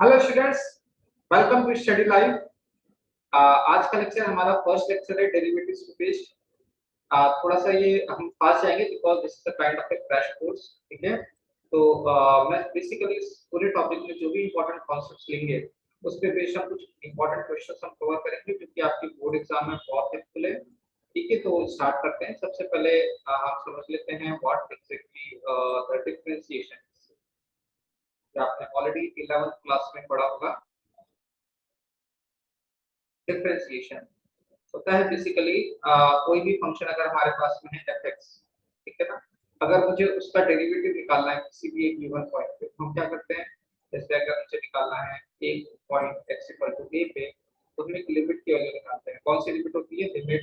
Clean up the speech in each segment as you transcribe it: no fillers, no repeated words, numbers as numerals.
Hello students, welcome to study live. आज का lecture हमारा फर्स्ट लेक्चर है डेरिवेटिव्स बेस्ड। थोड़ा सा ये हम फास्ट जाएंगे because this is a kind of a crash course. ठीक है, तो मैं बेसिकली इस पूरे टॉपिक में जो भी इंपॉर्टेंट कॉन्सेप्ट्स लेंगे उस पे बेस्ड हम कुछ इंपॉर्टेंट क्वेश्चंस हम कवर करेंगे जो कि आपकी बोर्ड एग्जाम में बहुत हेल्पफुल है। ठीक है, तो स्टार्ट करते हैं। सबसे पहले हम समझ लेते हैं व्हाट एग्जैक्टली द डिफरेंशिएशन। आपने ऑलरेडी 11th क्लास में पढ़ा होगा। डिफरेंशिएशन होता है बेसिकली कोई भी फंक्शन अगर हमारे पास में है fx, ठीक है ना। अगर मुझे उसका डेरिवेटिव निकालना है किसी भी एक गिवन पॉइंट पे, तो हम क्या करते हैं, जैसे अगर मुझे निकालना है एक point x equal to a पे, तो हम एक लिमिट की वैल्यू निकालते हैं। कौन सी लिमिट होती है? लिमिट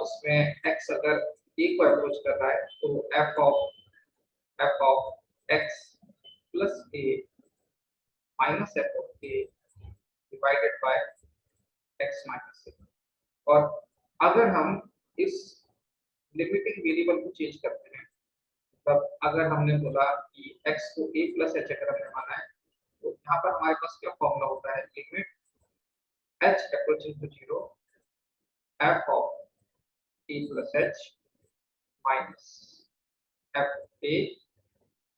उसमें x अगर a को अप्रोच कर रहा है तो f of x plus a minus f of a divided by x minus a। और अगर हम इस लिमिटिंग वेरिएबल को चेंज करते हैं, तब अगर हमने बोला कि x को a प्लस h अगर हमने माना है, तो यहाँ पर हमारे पास क्या फॉर्मूला होता है? Limit h approaching to 0 f of a plus h minus f a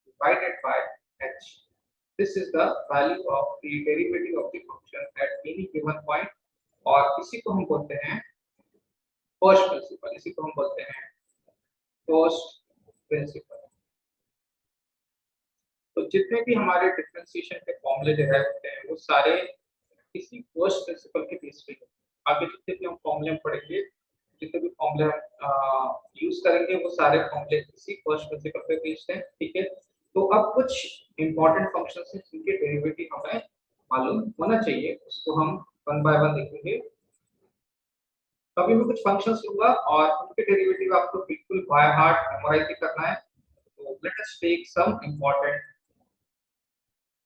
divided by h. This is the value of the derivative of the function at any given point, और इसी को हम बोलते हैं फर्स्ट प्रिंसिपल। इसी को हम बोलते हैं फर्स्ट प्रिंसिपल। तो जितने भी हमारे डिफरेंशिएशन के फॉर्मूले जो है होते हैं वो सारे इसी फर्स्ट प्रिंसिपल के बेस पे। आगे जितने भी हम फॉर्मूले पढ़ेंगे, जितने भी फॉर्मूले हम यूज करेंगे, वो सारे फॉर्मूले इसी फर्स्ट प्रिंसिपल पे बेस्ड हैं। ठीक है, तो अब कुछ इंपॉर्टेंट फंक्शंस हैं जिनके डेरिवेटिव हमें मालूम होना चाहिए, उसको हम वन बाय वन देखेंगे। कभी भी कुछ फंक्शंस लूंगा और उनके डेरिवेटिव आपको बिल्कुल बाय हार्ट मेमोराइज करना है। तो let us take some important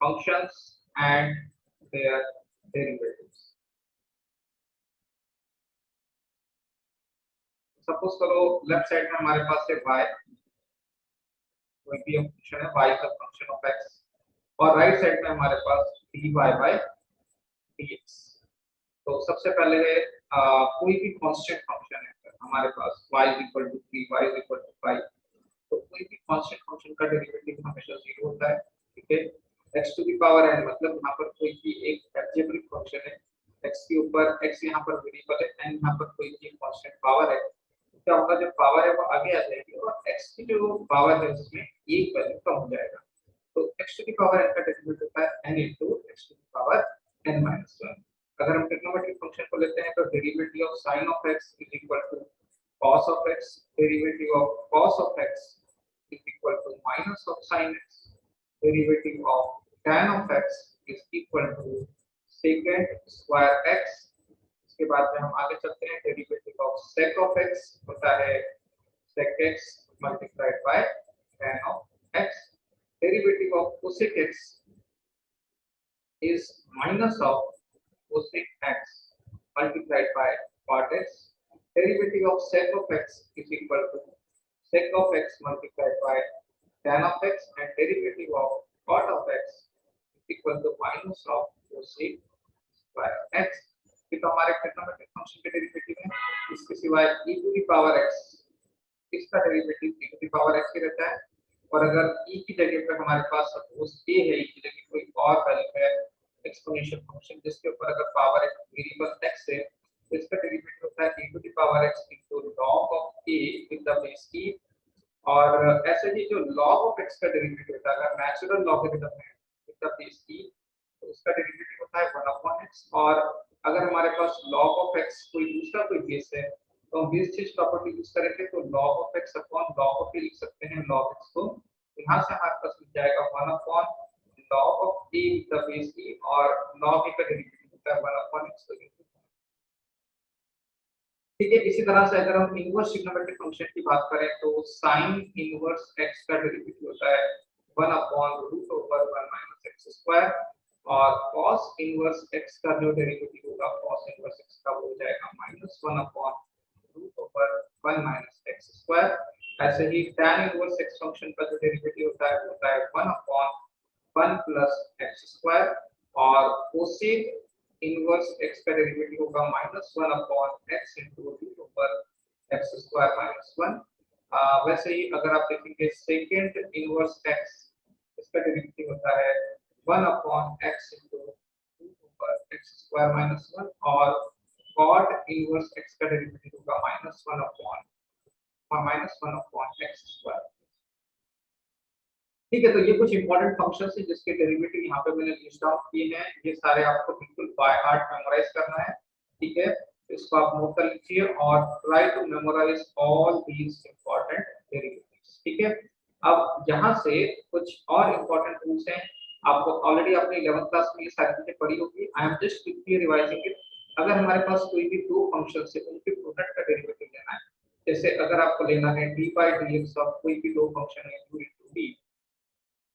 functions and their derivatives. Suppose करो लेफ्ट साइड में हमारे पास है y, कोई भी फंक्शन है y का फंक्शन ऑफ x, और राइट साइड में हमारे पास dy by dx। तो सबसे पहले है कोई भी कांस्टेंट फंक्शन है हमारे पास y 3 y 5, तो कोई भी कांस्टेंट फंक्शन का डेरिवेटिव हमेशा 0 होता है। ठीक है, x to the power n मतलब यहाँ पर कोई भी एक अलजेब्रिक फंक्शन है, x के ऊपर x यहाँ पर वेरिएबल है, n यहाँ पर कोई भी कांस्टेंट पावर है। तो क्या होगा, जो पावर है वो आगे आ जाएगी और x की जो पावर है उसमें एक वैल्यू कम हो जाएगा। तो x to the power n का डेरिवेटिव होता है n into x to the power n minus 1। अगर हम ट्रिग्नोमेट्रिक फंक्शन को लेते हैं तो derivative of sin of x is equal to cos of x, derivative of cos of x is equal to minus of sin x, derivative of tan of x is equal to secant square x। इसके बाद में हम आगे चलते हैं, derivative of sec of x होता है sec x multiplied by tan of x, derivative of cosec x is minus of cosec x multiplied by cot x, derivative of sec of x is equal to sec of x multiplied by tan of x, and derivative of cot of x is equal to minus of cosec square x। ये तो हमारे trigonometric function के derivative है। इसके सिवाय e to the power x, इसका derivative e to the power x ही रहता है। और अगर e की जगह पर हमारे पास सपोज a है, e की जगह कोई और वैल्यू है एक्सपोनेंशियल फंक्शन जिसके ऊपर अगर पावर एक वेरिएबल x है, तो इसका डेरिवेटिव होता है e to the power x into log of a with the base e। और ऐसे ही जो log of x का डेरिवेटिव होता है, अगर नेचुरल लॉगरिथम है with the base e, तो उसका डेरिवेटिव होता है 1/x। और अगर हमारे पास log of x कोई दूसरा कोई बेस है, तो हम बेस चेंज प्रॉपर्टी यूज करेंगे, तो log of x upon log of a लिख सकते हैं log x को। यहाँ से हमारे पास मिल जाएगा 1/log of a with the base e, और log a का डेरिवेटिव होता है 1/x। ठीक है, इसी तरह से अगर हम इनवर्स ट्रिग्नोमेट्रिक फंक्शन की बात करें तो sin इनवर्स x का डेरिवेटिव होता है 1/√1 - x², और cos इनवर्स x का जो डेरिवेटिव होगा cos इनवर्स x का वो हो जाएगा -1/√1 - x²। ऐसे ही tan इनवर्स x फंक्शन का जो डेरिवेटिव होता है वो होता है 1/1 + x²। और कोसेक इनवर्स x का डेरिवेटिव होगा -1/x into root over x square minus 1। वैसे ही अगर आप देखेंगे सेकेंड इनवर्स x इसका डेरिवेटिव होता है 1/x into root over x square minus 1 और cot इनवर्स x का डेरिवेटिव होगा -1/x स्क्वायर। ठीक है, तो ये कुछ इंपॉर्टेंट फंक्शंस हैं जिसके डेरिवेटिव यहाँ पे मैंने लिस्ट डाउन किए हैं। ये सारे आपको बिल्कुल बाय हार्ट मेमोराइज करना है। ठीक है, इसको आप नोट कर लीजिए और try to memorise all these important derivatives. ठीक है, अब यहाँ से कुछ और इंपॉर्टेंट रूल्स हैं। आपको ऑलरेडी अपने 11th क्लास में ये सारी चीजें पढ़ी होगी। I am just quickly revising it. अगर हमारे पास कोई भी दो फंक्शन है उनके प्रोडक्ट का डेरिवेटिव लेना है, जैसे अगर आपको लेना है dy dx ऑफ कोई भी दो फंक्शन है u into v,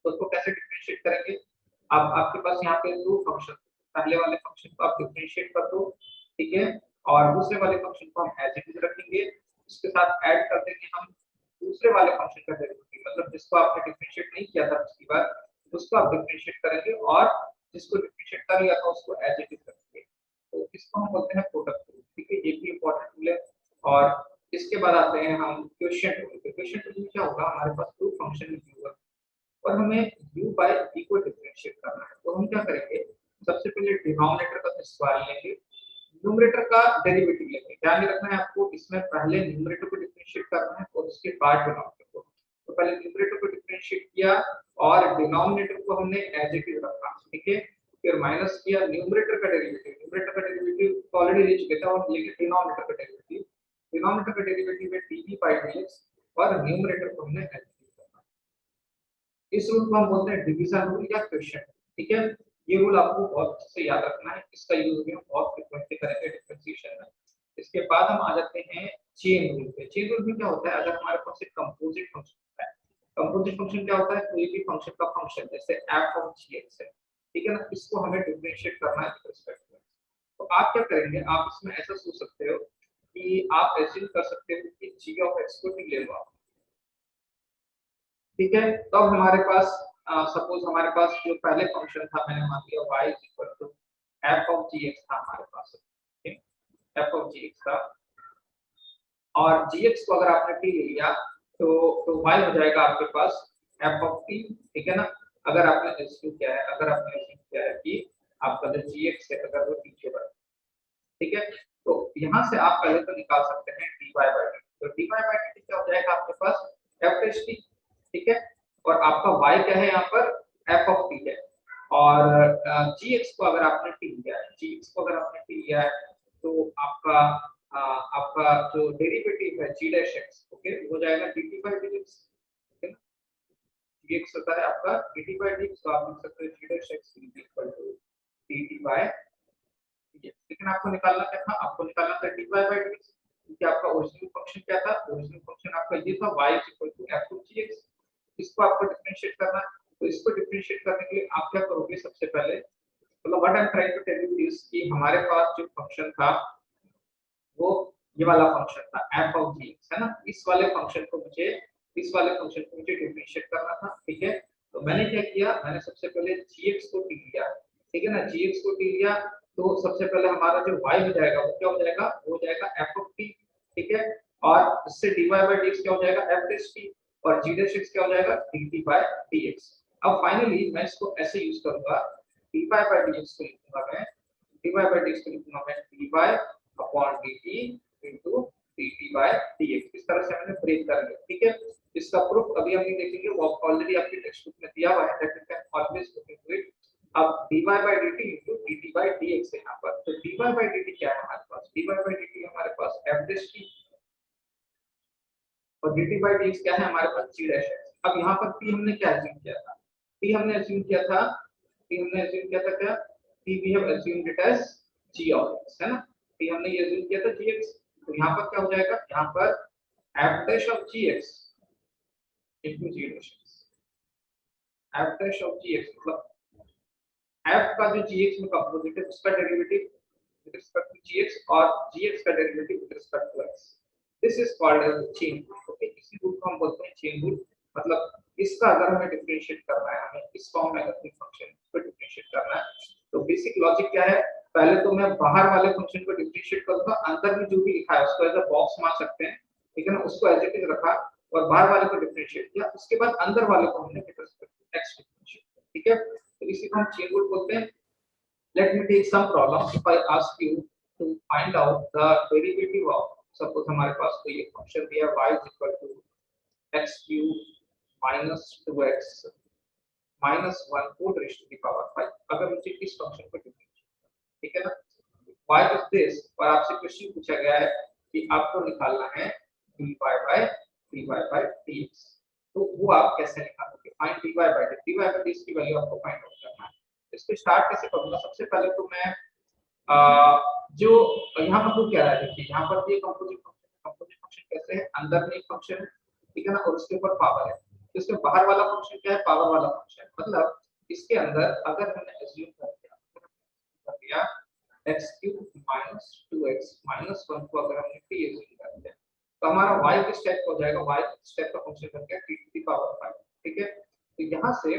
तो उसको कैसे डिफरेंशिएट करेंगे। अब आपके पास यहाँ पे दो फंक्शन, पहले वाले फंक्शन को आप डिफरेंशिएट कर दो, ठीक है, और दूसरे वाले फंक्शन को हम एज इट इज रखेंगे, इसके साथ ऐड कर देंगे हम दूसरे वाले फंक्शन का डेरिवेटिव, मतलब जिसको आपने डिफरेंशिएट नहीं किया था पिछली बार उसको आप डिफरेंशिएट करेंगे और जिसको डिफरेंशिएट कर लिया था उसको एज इट इज रखेंगे। तो इसको हम बोलते हैं प्रोडक्ट रूल। ठीक है, ये भी इंपॉर्टेंट रूल है। और इसके बाद आते हैं हम क्वोशिएंट रूल। क्वोशिएंट रूल में क्या होगा, हमारे पास दो फंक्शन है और हमें u by v को डिफरेंशिएट करना है। तो हम क्या करेंगे, सबसे पहले डिनोमिनेटर का स्क्वायर लेंगे, न्यूमरेटर का डेरिवेटिव लेंगे। ध्यान रखना है आपको, इसमें पहले न्यूमरेटर को डिफरेंशिएट करना है और उसके बाद डिनोमिनेटर को। तो पहले न्यूमरेटर को डिफरेंशिएट किया और डिनोमिनेटर को हमने एज इट इज रखा। ठीक है, फिर माइनस किया न्यूमरेटर का डेरिवेटिव। न्यूमरेटर का डेरिवेटिव ऑलरेडी ले चुके थे और लेके डिनोमिनेटर का डेरिवेटिव। डिनोमिनेटर का डेरिवेटिव है dv by dx और न्यूमरेटर को हमने एज इस रूल को हम बोलते हैं डिवीजन रूल या क्वोशिएंट। ठीक है, ये रूल आपको बहुत अच्छे से याद रखना है। इसका यूज भी हम बहुत फ्रीक्वेंटली करेंगे डिफरेंशिएशन में। इसके बाद हम आ जाते हैं चेन रूल पे। चेन रूल में क्या होता है, अगर हमारे पास एक कंपोजिट फंक्शन होता है, कंपोजिट फंक्शन क्या होता है, कोई भी फंक्शन का फंक्शन जैसे f ऑफ gx है, ठीक है ना, इसको हमें डिफरेंशिएट करना है विद रिस्पेक्ट टू। तो आप क्या करेंगे, आप इसमें ऐसा सोच सकते हो कि आप एज्यूम कर सकते हो कि g ऑफ x को ले लो आप। ठीक है, तो अब हमारे पास सपोज हमारे पास जो पहले फंक्शन था मैंने मान लिया y f ऑफ gx था हमारे पास। ठीक है, f ऑफ gx था और gx को अगर आपने t ले लिया तो y हो जाएगा आपके पास f ऑफ t। ठीक है ना, अगर आपने एज्यूम किया है, अगर आपने एज्यूम किया है कि आपका जो gx है अगर वो t के बराबर, ठीक है, तो यहां से आप पहले तो निकाल सकते हैं dy by dt। तो dy by dt क्या हो जाएगा आपके पास f dash t। ठीक है, और आपका y क्या है यहाँ पर f ऑफ t है और gx को अगर आपने t लिया है, gx को अगर आपने t लिया है तो आपका जो डेरिवेटिव है g dash x, ओके, हो जाएगा dt by dx। ठीक है, gx होता है आपका dt by dx, तो आप लिख सकते हैं g dash x equal to dt by dx। लेकिन आपको निकालना क्या था, आपको निकालना था dy by dx, क्योंकि आपका ओरिजिनल फंक्शन क्या था, ओरिजिनल फंक्शन आपका ये था y equal to f of gx। इसको आपको डिफरेंशिएट करना है। तो इसको डिफरेंशिएट करने के लिए आप क्या करोगे, सबसे पहले मतलब what I am trying to tell you is कि हमारे पास जो फंक्शन था वो ये वाला फंक्शन था f ऑफ gx, है ना। इस वाले फंक्शन को मुझे डिफरेंशिएट करना था। ठीक है, तो मैंने क्या किया, मैंने सबसे पहले gx को t लिया। ठीक है ना, gx को t लिया तो सबसे पहले हमारा जो y हो जाएगा वो क्या हो जाएगा, वो हो जाएगा f ऑफ t। ठीक है, और इससे dy by dx क्या हो जाएगा f dash t और g dash x क्या हो जाएगा dt by dx। अब फाइनली मैं इसको ऐसे यूज करूंगा, dy by dx को लिखूंगा मैं, dy by dx को लिखूंगा मैं dy upon dt into dt by dx। इस तरह से मैंने ब्रेक कर लिया। ठीक है, इसका प्रूफ अभी हम नहीं देखेंगे, वो ऑलरेडी आपके टेक्स्ट बुक में दिया हुआ है, that you can always look into it. अब dy by dt into dt by dx है यहाँ पर। तो dy by dt क्या है हमारे पास, dy by dt हमारे पास f dash t और dt by dx क्या है हमारे पास g dash x। अब यहाँ पर p हमने क्या अज्यूम किया था, p हमने अज्यूम किया था क्या, p we have assumed it as g of x, है ना। p हमने ये अज्यूम किया था gx, तो यहाँ पर क्या हो जाएगा, यहाँ पर f dash of gx into g dash x। f dash of gx मतलब f का जो gx में कंपोजिट है उसका derivative with respect to gx और gx का derivative with respect to x। This is called as chain rule. Okay, इसी rule को हम बोलते हैं चेन रूल। मतलब इसका अगर हमें डिफरेंशिएट करना है, हमें इस फॉर्म में अगर कोई फंक्शन को डिफरेंशिएट करना है, तो बेसिक लॉजिक क्या है, पहले तो मैं बाहर वाले फंक्शन को डिफरेंशिएट करूंगा, अंदर में जो भी लिखा है उसको एज अ बॉक्स मार सकते हैं, ठीक है ना, उसको एज इट इज रखा और बाहर वाले को डिफरेंशिएट किया, उसके बाद अंदर वाले को हमने with respect to x differentiate किया, ठीक है। तो इसी को हम चेन रूल बोलते हैं। Let me take some problem, if I ask you to find out the derivative of, suppose हमारे पास कोई एक फंक्शन दिया है y is equal to x cube minus 2x minus 1 whole raised to the power 5, अगर मुझे इस function को डिफरेंशिएट, ठीक है ना, why is this, और आपसे क्वेश्चन पूछा गया है कि आपको निकालना है dy by dx, तो वो आप कैसे निकालोगे, फाइंड dy by dx की वैल्यू आपको फाइंड आउट करना है। इसको स्टार्ट कैसे करूंगा, सबसे पहले तो मैं जो यहाँ पर तो क्या है, देखिए यहाँ पर ये कंपोजिट फंक्शन कैसे है, अंदर में एक फंक्शन है, ठीक है ना, और उसके ऊपर पावर है, तो इसके बाहर वाला फंक्शन क्या है, पावर वाला फंक्शन, मतलब इसके अंदर अगर हमने एज्यूम कर दिया x cube minus 2x minus 1 को अगर हमने t एज्यूम कर दिया, तो हमारा y किस टाइप का हो जाएगा, y स्टेप का फंक्शन बन गया t to the power 5, ठीक है। तो यहाँ से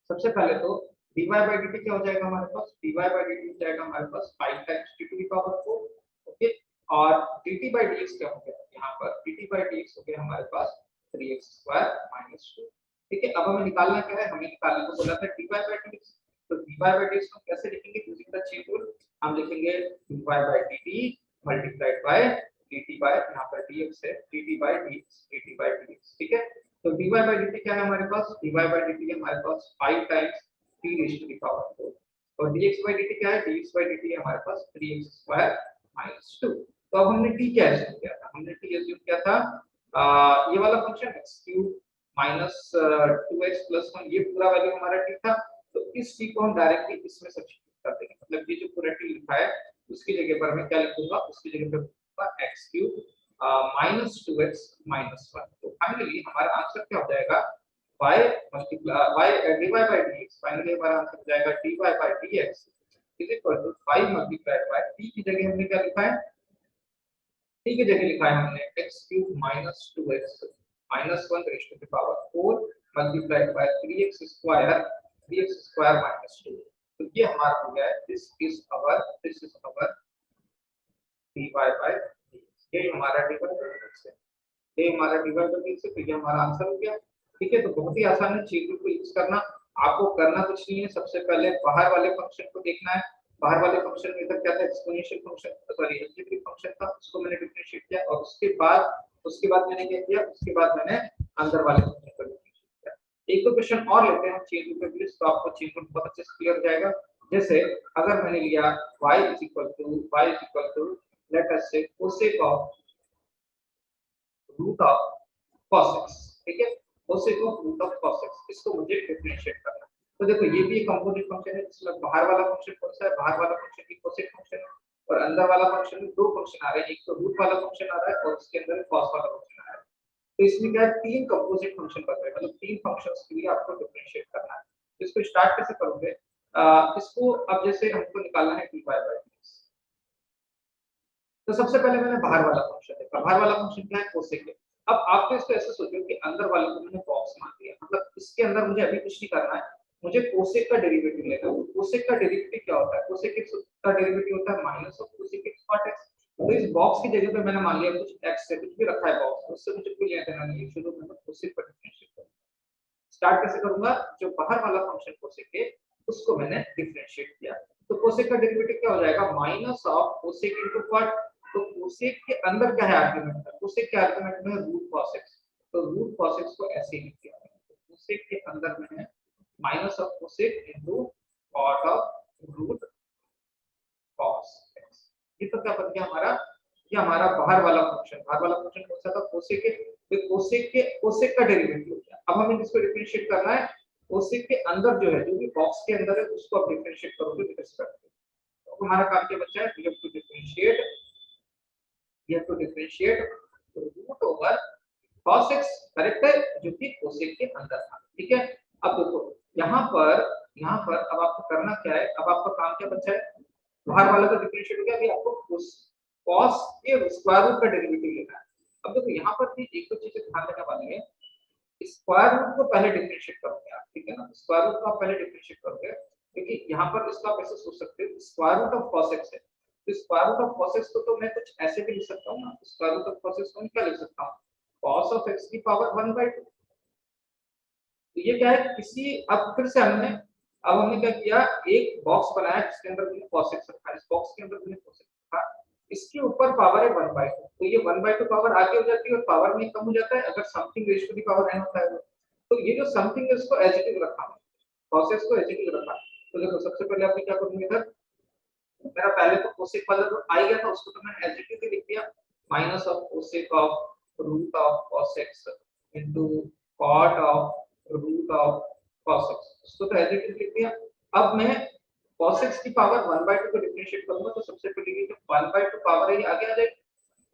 सबसे पहले तो dy by dt क्या हो जाएगा हमारे पास, dy by dt हो जाएगा हमारे पास 5 times t to the power 4, okay, और dt by dx क्या हो गया, यहाँ पर dt by dx हो गया हमारे पास 3x square minus 2, ठीक है। अब हमें निकालना क्या है, हमें निकालने को बोला था dy by dx, तो dy by dx को कैसे लिखेंगे, यूजिंग द चेन रूल, हम लिखेंगे dy by dt multiplied by dt by, यहाँ पर dx है, dt by dx, ठीक है। तो dy by dt क्या है हमारे पास, dy by dt है हमारे पास 5 times t raised to the power 4, और dx by dt क्या है, dx by dt है हमारे पास 3x square minus 2। तो अब हमने t क्या एज्यूम किया था, हमने t एज्यूम किया था ये वाला function x cube minus 2x plus 1, ये पूरा वैल्यू हमारा t था, तो इस t को हम डायरेक्टली इसमें सब्स्टिट्यूट कर देंगे, मतलब ये जो पूरा t लिखा है उसकी जगह पर मैं क्या लिखूंगा, उसकी जगह पर लिखूंगा x cube minus 2x minus 1, तो फाइनली हमारा आंसर क्या हो जाएगा, y multiply y dy by dx, finally हमारा आंसर हो जाएगा dy by dx is equal to 5 multiplied by t की जगह हमने क्या लिखा है, t की जगह लिखा है हमने x cube minus 2x minus 1 raised to the power 4 multiplied by 3x square minus 2, तो ये हमारा हो गया है, this is our dy by dx, ये हमारा dy by dx है, ये हमारा dy by dx है, तो ये हमारा आंसर हो गया, ठीक है। तो बहुत ही आसान है चीज को यूज करना, आपको करना कुछ नहीं है, सबसे पहले बाहर वाले फंक्शन को देखना है, बाहर वाले फंक्शन में इधर क्या था, exponential function, sorry algebraic function था, उसको मैंने डिफरेंशिएट किया, और उसके बाद मैंने क्या किया, उसके बाद मैंने अंदर वाले फंक्शन को डिफरेंशिएट किया। एक दो क्वेश्चन और लेते हैं चेन रूल पे प्लीज, तो आपको चेन रूल बहुत अच्छे से क्लियर हो जाएगा। जैसे अगर मैंने लिया y is equal to let us say cosec of root of cos x, ठीक है, cosec of root of cos x, इसको मुझे डिफरेंशिएट करना है। तो देखो ये भी एक कंपोजिट फंक्शन है, जिसमें बाहर वाला फंक्शन कौन सा है, बाहर वाला फंक्शन भी cosec फंक्शन है, और अंदर वाला फंक्शन में दो फंक्शन आ रहे हैं, एक तो रूट वाला फंक्शन आ रहा है और उसके अंदर cos वाला फंक्शन आ रहा है, तो इसमें क्या है, तीन कंपोजिट फंक्शन बन रहे हैं, मतलब तीन फंक्शंस के लिए आपको डिफरेंशिएट करना है। इसको स्टार्ट कैसे करोगे, इसको अब जैसे हमको निकालना है dy by dx, तो सबसे पहले मैंने बाहर वाला फंक्शन देखा, बाहर वाला फंक्शन क्या है, cosec है। अब आप तो इसको ऐसे सोचो कि अंदर वाले को मैंने बॉक्स मान लिया, मतलब इसके अंदर मुझे अभी कुछ नहीं करना है, मुझे cosec का डेरिवेटिव लेना है। cosec का डेरिवेटिव क्या होता है, cosec x का डेरिवेटिव होता है minus of cosec x cot x, तो इस बॉक्स की जगह पे मैंने मान लिया कुछ x से, कुछ भी रखा है बॉक्स, उससे मुझे कोई लेना देना नहीं है, शुरू में मैं cosec पर डिफरेंशिएट करूंगा। स्टार्ट कैसे करूंगा, जो बाहर वाला फंक्शन cosec है उसको मैंने डिफरेंशिएट किया, तो cosec का डेरिवेटिव क्या हो जाएगा, minus of cosec into cot, तो cosec के अंदर क्या है आर्गुमेंट है, cosec के आर्गुमेंट में रूट cos x, तो रूट cos x को ऐसे ही लिख दिया, तो cosec के अंदर में है minus of cosec into cot of root cos x, ये तो क्या बन गया हमारा, ये हमारा बाहर वाला फंक्शन कौन सा था, cosec के, तो cosec का डेरिवेटिव हो गया। अब हमें इसको डिफरेंशिएट करना है, cosec के अंदर जो है, जो भी बॉक्स के अंदर है उसको आप डिफरेंशिएट करोगे विद रिस्पेक्ट टू, तो हमारा काम क्या बचा है, we have to differentiate root over cos x, correct है, जो कि cosec के अंदर था, ठीक है। अब देखो यहाँ पर अब आपको करना क्या है, अब आपका काम क्या बचा है, बाहर वाला का डिफरेंशिएट हो गया, अभी आपको cos के स्क्वायर रूट का डेरिवेटिव लेना है। अब देखो यहाँ पर भी एक तो चीजें ध्यान देने वाली है, स्क्वायर रूट को पहले डिफरेंशिएट करोगे आप, ठीक है ना, स्क्वायर रूट को आप पहले डिफरेंशिएट करोगे, क्योंकि यहाँ पर इसको आप ऐसे सोच सकते हो square root of cos x है, तो square root of cos x को तो मैं कुछ ऐसे भी लिख सकता हूँ ना, square root of cos x को मैं क्या लिख सकता हूँ, cos ऑफ x की पावर 1/2। तो ये क्या है, किसी अब फिर से हमने क्या किया, एक बॉक्स बनाया जिसके अंदर हमने cos x रखा, इस बॉक्स के अंदर हमने cos x रखा, इसके ऊपर पावर है 1/2, तो ये 1/2 पावर आगे हो जाती है और पावर में कम हो जाता है अगर something raise to the power n होता है तो ये जो समथिंग है इसको एज इट इज रखा, cos x को एज इट इज रखा। तो देखो सबसे पहले आपने क्या करूंगा, इधर मेरा पहले तो cosec वाला जो आ गया था उसको तो मैंने एज इट इज लिख दिया, minus of cosec of root of cos x into cot of root of cos x, उसको तो एज इट इज लिख दिया। अब मैं cos x की पावर 1/2 को डिफरेंशिएट करूंगा, तो सबसे पहले ये जो 1/2 पावर है ये आगे आ जाएगी,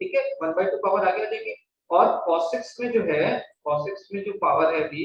ठीक है, 1/2 पावर आगे आ जाएगी, और cos x में जो है, cos x में जो पावर है अभी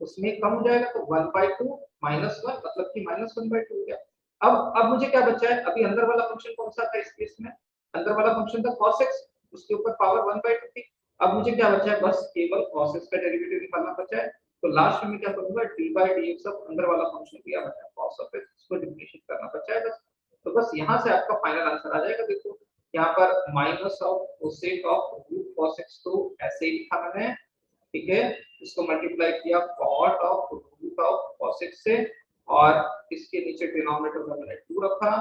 उसमें कम हो जाएगा, तो 1/2 माइनस 1 मतलब कि माइनस 1/2 हो गया। अब मुझे क्या बचा है, अभी अंदर वाला फंक्शन कौन सा था इस केस में, अंदर वाला फंक्शन था cos x, उसके ऊपर पावर 1/2 थी। अब मुझे क्या बचा है, बस केवल cos x का डेरिवेटिव निकालना बचा है, तो लास्ट में मैं क्या करूंगा, d/dx ऑफ अंदर वाला फंक्शन दिया बचा है cos ऑफ x, इसको डिफरेंशिएट करना बचा है बस। तो बस यहां से आपका फाइनल आंसर आ जाएगा। देखो यहाँ पर minus of cosec of root cos x को ऐसे ही लिखा मैंने, ठीक है, इसको मल्टीप्लाई किया cot of root of cos x से, और इसके नीचे डिनोमिनेटर में मैंने 2 रखा,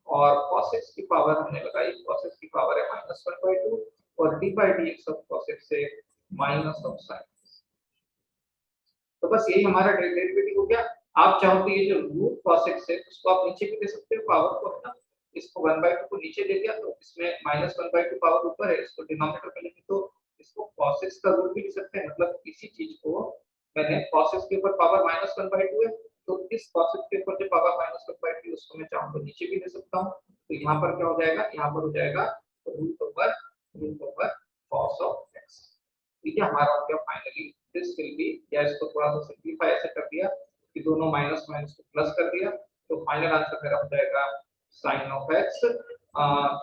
और cos x की पावर हमने लगाई, cos x की पावर है -1/2 और d/dx ऑफ cos x से माइनस ऑफ sin x। तो बस यही हमारा डेरिवेटिव हो गया। आप चाहो तो ये जो रूट cos x है उसको आप नीचे भी दे सकते हो पावर को, है ना, इसको 1/2 को नीचे दे दिया तो इसमें -1/2 पावर ऊपर है, इसको डिनोमिनेटर में लिखें तो इसको cos x का रूट भी लिख सकते हैं, मतलब इसी चीज को मैंने cos x के ऊपर पावर -1/2 है, तो इस cos x के ऊपर जो पावर -1/2 है उसको मैं चाहूं तो नीचे भी ले सकता हूं, तो यहाँ पर क्या हो जाएगा, यहाँ पर हो जाएगा root over cos of x। ठीक है, हमारा हो गया फाइनली दिस विल बी, या इसको थोड़ा सा सिंपलीफाई ऐसे कर दिया कि दोनों माइनस माइनस को प्लस कर दिया, तो फाइनल आंसर मेरा हो जाएगा sin ऑफ x,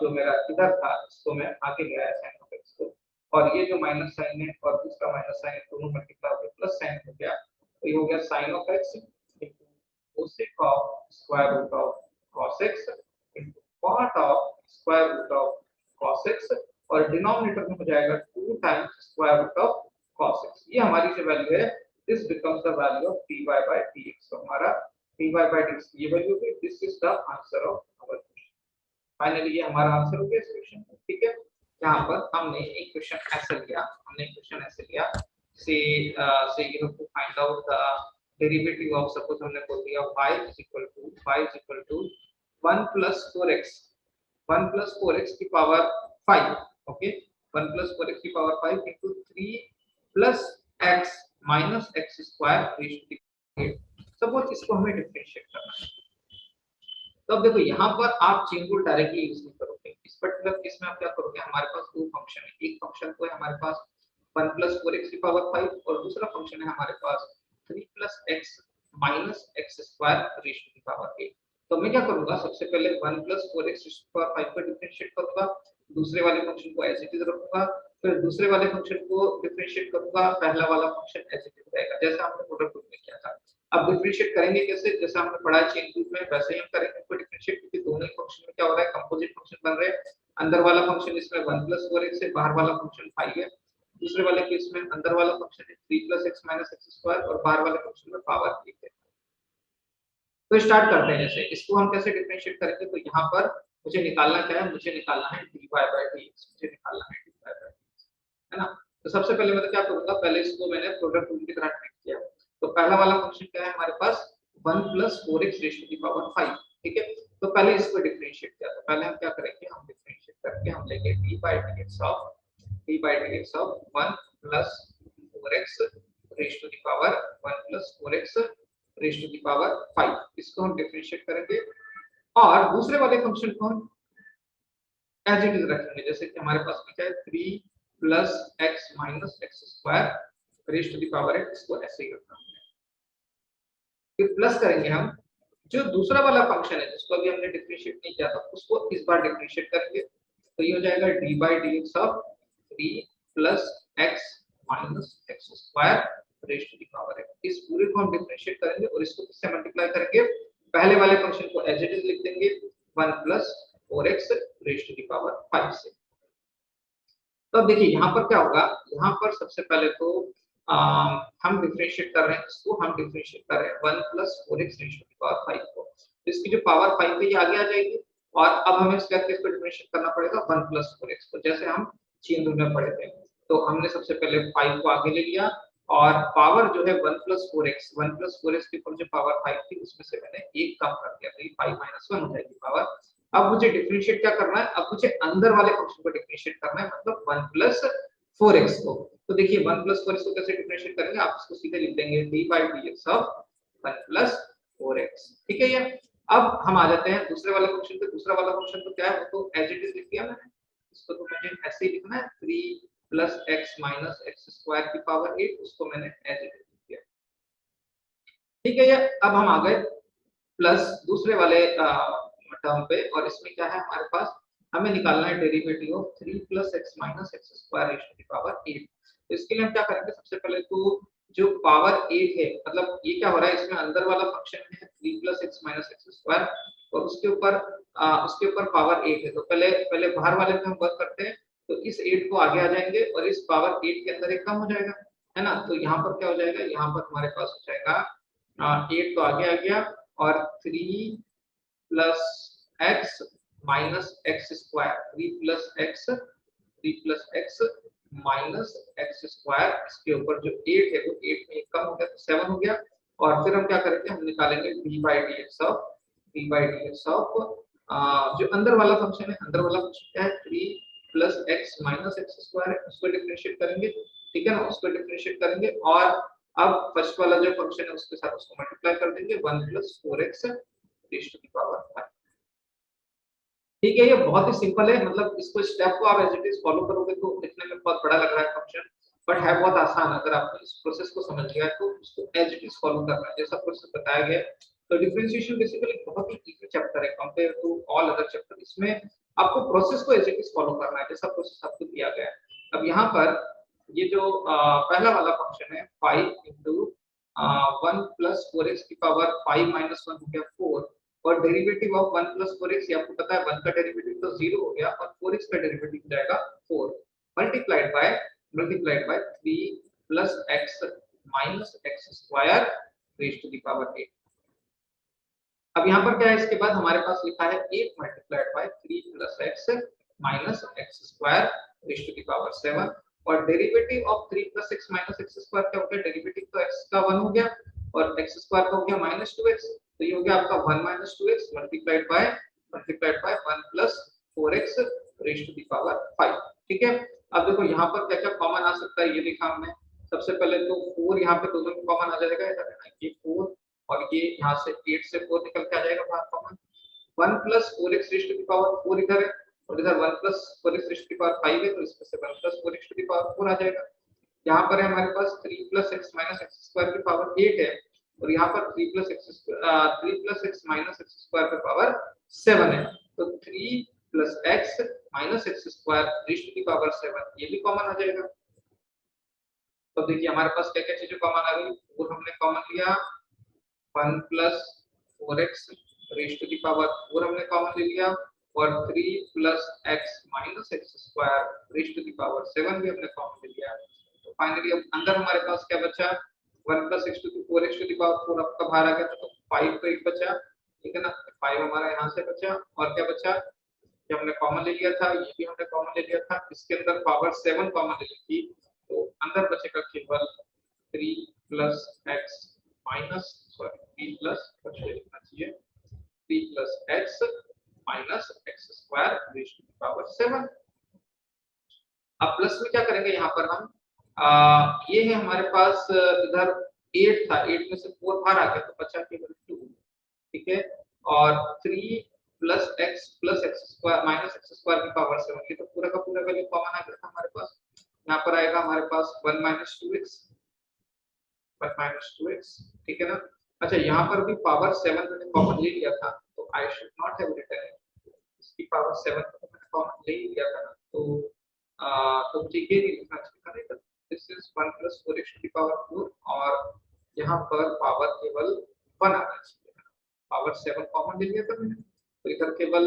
जो मेरा इधर था इसको मैं आगे ले आया sin ऑफ x को, और ये जो माइनस साइन है और दूसरा माइनस साइन दोनों मल्टीप्लाई होकर प्लस साइन हो गया, तो ये हो गया sin of x cosec of square root of cos x cot of square root of cos x, और डिनोमिनेटर में हो जाएगा 2 times square root of cos x। ये हमारी जो वैल्यू है this becomes the value of dy by dx, तो हमारा dy by dx ये वैल्यू है, this is the answer of our question. Finally ये हमारा आंसर हो गया इस क्वेश्चन का, ठीक है। यहाँ पर हमने एक क्वेश्चन ऐसे लिया, say you have to find out the derivative of, suppose हमने बोल दिया y = 1 plus 4x, 1 plus 4x की पावर 5, ओके, 1 plus 4x की power 5 into 3 plus x minus x square raised to the 8। Suppose इसको हमें differentiate करना है, तो अब देखो यहाँ पर आप चेन रूल डायरेक्टली यूज नहीं करोगे, इस पर्टिकुलर केस में आप क्या करोगे, हमारे पास दो फंक्शन है, एक फंक्शन तो है हमारे पास 1 plus 4x की पावर 5 और दूसरा फंक्शन है हमारे पास 3 plus x minus x square raised to the power 8। तो मैं क्या करूंगा, सबसे पहले 1 plus 4x raised to the power 5 को डिफरेंशिएट करूंगा, दूसरे वाले फंक्शन को एज इट इज रखूंगा, फिर दूसरे वाले फंक्शन को डिफरेंशिएट करूंगा, पहला वाला फंक्शन एज इट इज रहेगा जैसा हमने प्रोडक्ट रूल में किया था। अब डिफरेंशिएट करेंगे कैसे, जैसा हमने पढ़ा चेन रूल में वैसे ही हम करेंगे इसको डिफरेंशिएट, क्योंकि दोनों ही फंक्शन में क्या हो रहा है, कंपोजिट फंक्शन बन रहे हैं, अंदर वाला फंक्शन इसमें 1 plus 4x है, बाहर वाला फंक्शन 5 है, दूसरे वाले केस में अंदर वाला फंक्शन है 3 plus x minus x square और बाहर वाले फंक्शन में पावर 1 है। तो स्टार्ट करते हैं, जैसे इसको हम कैसे डिफरेंशिएट करेंगे, तो यहाँ पर मुझे निकालना क्या है, मुझे निकालना है dy by dx, मुझे निकालना है dy by dx, है ना। तो सबसे पहले मैं तो क्या करूंगा, पहले इसको मैंने प्रोडक्ट रूल की तरह ट्रीट किया, तो पहला वाला फंक्शन क्या है हमारे पास 1 plus 4x raised to the power 5, ठीक है, तो पहले इसको डिफरेंशिएट किया, तो पहले हम क्या करेंगे, हम डिफरेंशिएट करके हम लेंगे dy by dx of 1 plus 4x raised to the power 1 plus 4x raised to the power 5, इसको हम डिफरेंशिएट करेंगे, और दूसरे वाले फंक्शन को हम एज इट इज रखेंगे, जैसे कि हमारे पास क्या है 3 plus x minus x square raised to the power 8, इसको ऐसे ही रखना है। फिर प्लस करेंगे हम जो दूसरा वाला फंक्शन है जिसको अभी हमने डिफरेंशिएट नहीं किया था उसको इस बार डिफरेंशिएट करेंगे, तो ये हो जाएगा dy by dx of 3 plus x minus x square raise to the power x. इस पूरे को हम डिफरेंशिएट करेंगे और इसको किससे मल्टीप्लाई करेंगे, पहले वाले फंक्शन को एज इट इज लिख देंगे 1 plus 4x raise to the power 5 से। तो अब देखिए यहाँ पर क्या होगा, यहाँ पर सबसे पहले तो हम डिफरेंशिएट कर रहे हैं, इसको हम डिफरेंशिएट कर रहे हैं 1 plus 4x raise to the power 5 को, तो इसकी जो पावर 5 है ये आगे आ जाएगी और अब हमें इसका इसको डिफरेंशिएट करना पड़ेगा 1 प्लस 4x को, जैसे हम चेन रूल में पढ़े थे। तो हमने सबसे पहले 5 को आगे ले लिया और पावर जो है 1 प्लस 4x के ऊपर जो पावर 5 थी उसमें से मैंने एक कम कर दिया, तो ये 5 माइनस 1 हो जाएगी पावर। अब मुझे डिफरेंशिएट क्या करना है, अब मुझे अंदर वाले फंक्शन को डिफरेंशिएट करना है, मतलब 1 प्लस 4x को। तो देखिए 1 प्लस 4x को कैसे डिफरेंशिएट करेंगे, आप इसको सीधे लिख देंगे d by dx of 1 plus 4x। ठीक है, ये अब हम आ जाते हैं दूसरे वाले फंक्शन पे। दूसरा वाला फंक्शन तो क्या है, वो तो एज इट इज लिख दिया मैंने, इसको तो मुझे ऐसे ही लिखना है 3 plus x minus x square की पावर 8, उसको मैंने एज इट इज लिख दिया। ठीक है, ये अब हम आ गए प्लस दूसरे वाले टर्म पे, और इसमें क्या है हमारे पास, हमें निकालना है derivative of 3 plus x minus x square raise to the power 8। तो इसके लिए हम क्या करेंगे, सबसे पहले तो जो पावर 8 है, मतलब ये क्या हो रहा है, इसमें अंदर वाला फंक्शन है 3 plus x minus x square और उसके ऊपर पावर 8 है, तो पहले बाहर वाले में हम वर्क करते हैं, तो इस 8 को आगे आ जाएंगे और इस पावर 8 के अंदर एक कम हो जाएगा, है ना। तो यहाँ पर क्या हो जाएगा, यहाँ पर हमारे पास हो जाएगा 8 तो आगे आ गया और 3 plus x minus x square, 3 plus x minus x square, इसके ऊपर जो 8 है वो 8 में कम हो गया तो 7 हो गया। और फिर हम क्या करेंगे, हम निकालेंगे d by dx ऑफ जो अंदर वाला फंक्शन है, अंदर वाला फंक्शन क्या है 3 plus x minus x square है, उसको डिफरेंशिएट करेंगे, ठीक है ना, उसको डिफरेंशिएट करेंगे और अब फर्स्ट वाला जो फंक्शन है उसके साथ उसको मल्टीप्लाई कर देंगे 1 plus 4x raise to the power 5। ठीक है, ये बहुत ही सिंपल है, मतलब इसको स्टेप को आप एज इट इज फॉलो करोगे तो दिखने में बहुत बड़ा लग रहा है फंक्शन, बट है बहुत आसान। अगर आपने इस प्रोसेस को समझ लिया तो उसको एज इट इज फॉलो करना है जैसा प्रोसेस बताया गया है। तो डिफरेंशिएशन बेसिकली बहुत ही इजी चैप्टर है compare to all other chapter. इसमें आपको प्रोसेस को एज इट इज फॉलो करना है जैसा प्रोसेस आपको दिया गया है। अब यहाँ पर ये जो पहला वाला फंक्शन है 5 into 1 प्लस 4x की पावर 5 माइनस 1 हो गया 4, और डेरिवेटिव ऑफ 1 प्लस 4x, ये आपको पता है 1 का डेरिवेटिव तो 0 हो गया और 4x का डेरिवेटिव हो जाएगा 4 multiplied by 3 plus x minus x square raise to the power 8। अब यहाँ पर क्या है, इसके बाद हमारे पास लिखा है 8 multiplied by 3 plus x minus x square raise to the power 7, और derivative of 3 plus x minus x square क्या हो गया, डेरिवेटिव तो x का 1 हो गया और x स्क्वायर का हो गया माइनस 2x, तो ये हो गया आपका 1 minus 2x multiplied by 1 plus 4x raise to the power 5। ठीक है, अब देखो यहाँ पर क्या क्या कॉमन आ सकता है, ये देखा हमने। सबसे पहले तो 4 यहाँ पे दोनों में कॉमन आ जाएगा, इधर है ये 4 और ये यहाँ से 8 से 4 निकल के आ जाएगा बाहर common. 1 plus 4x raise to the power 4 इधर है और इधर 1 plus 4x raise to the power 5 है, तो इसमें से 1 plus 4x to the power 4 आ जाएगा। यहाँ पर है हमारे पास 3 plus x minus x square की पावर 8 है और यहाँ पर 3 plus x minus x square की पावर 7 है, तो 3 plus x minus x square raise to the power 7 ये भी कॉमन आ जाएगा। तो देखिए हमारे पास क्या क्या चीजें कॉमन आ गई, 4 हमने कॉमन लिया, 1 plus 4x raise to the power 4 हमने कॉमन ले लिया और 3 plus x minus x square raise to the power 7 भी हमने कॉमन ले लिया। तो फाइनली अब अंदर हमारे पास क्या बचा, 1 plus x to the 4x to the power 4 आपका बाहर आ गया, तो 5 तो एक बचा, ठीक है ना, 5 हमारा यहाँ से बचा और क्या बचा, जो हमने कॉमन ले लिया था ये भी हमने कॉमन ले लिया था, इसके अंदर पावर 7 कॉमन ले ली थी, तो अंदर बचेगा केवल 3 प्लस x माइनस 3 प्लस लिखना चाहिए 3 plus x minus x square raise to the power 7। अब प्लस में क्या करेंगे, यहाँ पर हम ये है हमारे पास इधर 8 था, 8 में से 4 बाहर आ गया तो बचा केवल 2, ठीक है, और 3 plus x square minus x square की पावर 7, ये तो पूरा का पूरा वैल्यू कॉमन आ गया था हमारे पास। यहाँ पर आएगा हमारे पास 1 माइनस 2x, ठीक है ना। अच्छा, यहाँ पर भी पावर 7 मैंने कॉमन ले लिया था, तो I should not have written it, इसकी पावर 7 तो मैंने कॉमन ले लिया था ना, तो मुझे ये नहीं लिखना चाहिए था, नहीं this is 1 plus 4x to the power 4 और यहाँ पर पावर केवल 1 आना चाहिए, पावर 7 कॉमन ले लिया था मैंने, तो इधर केवल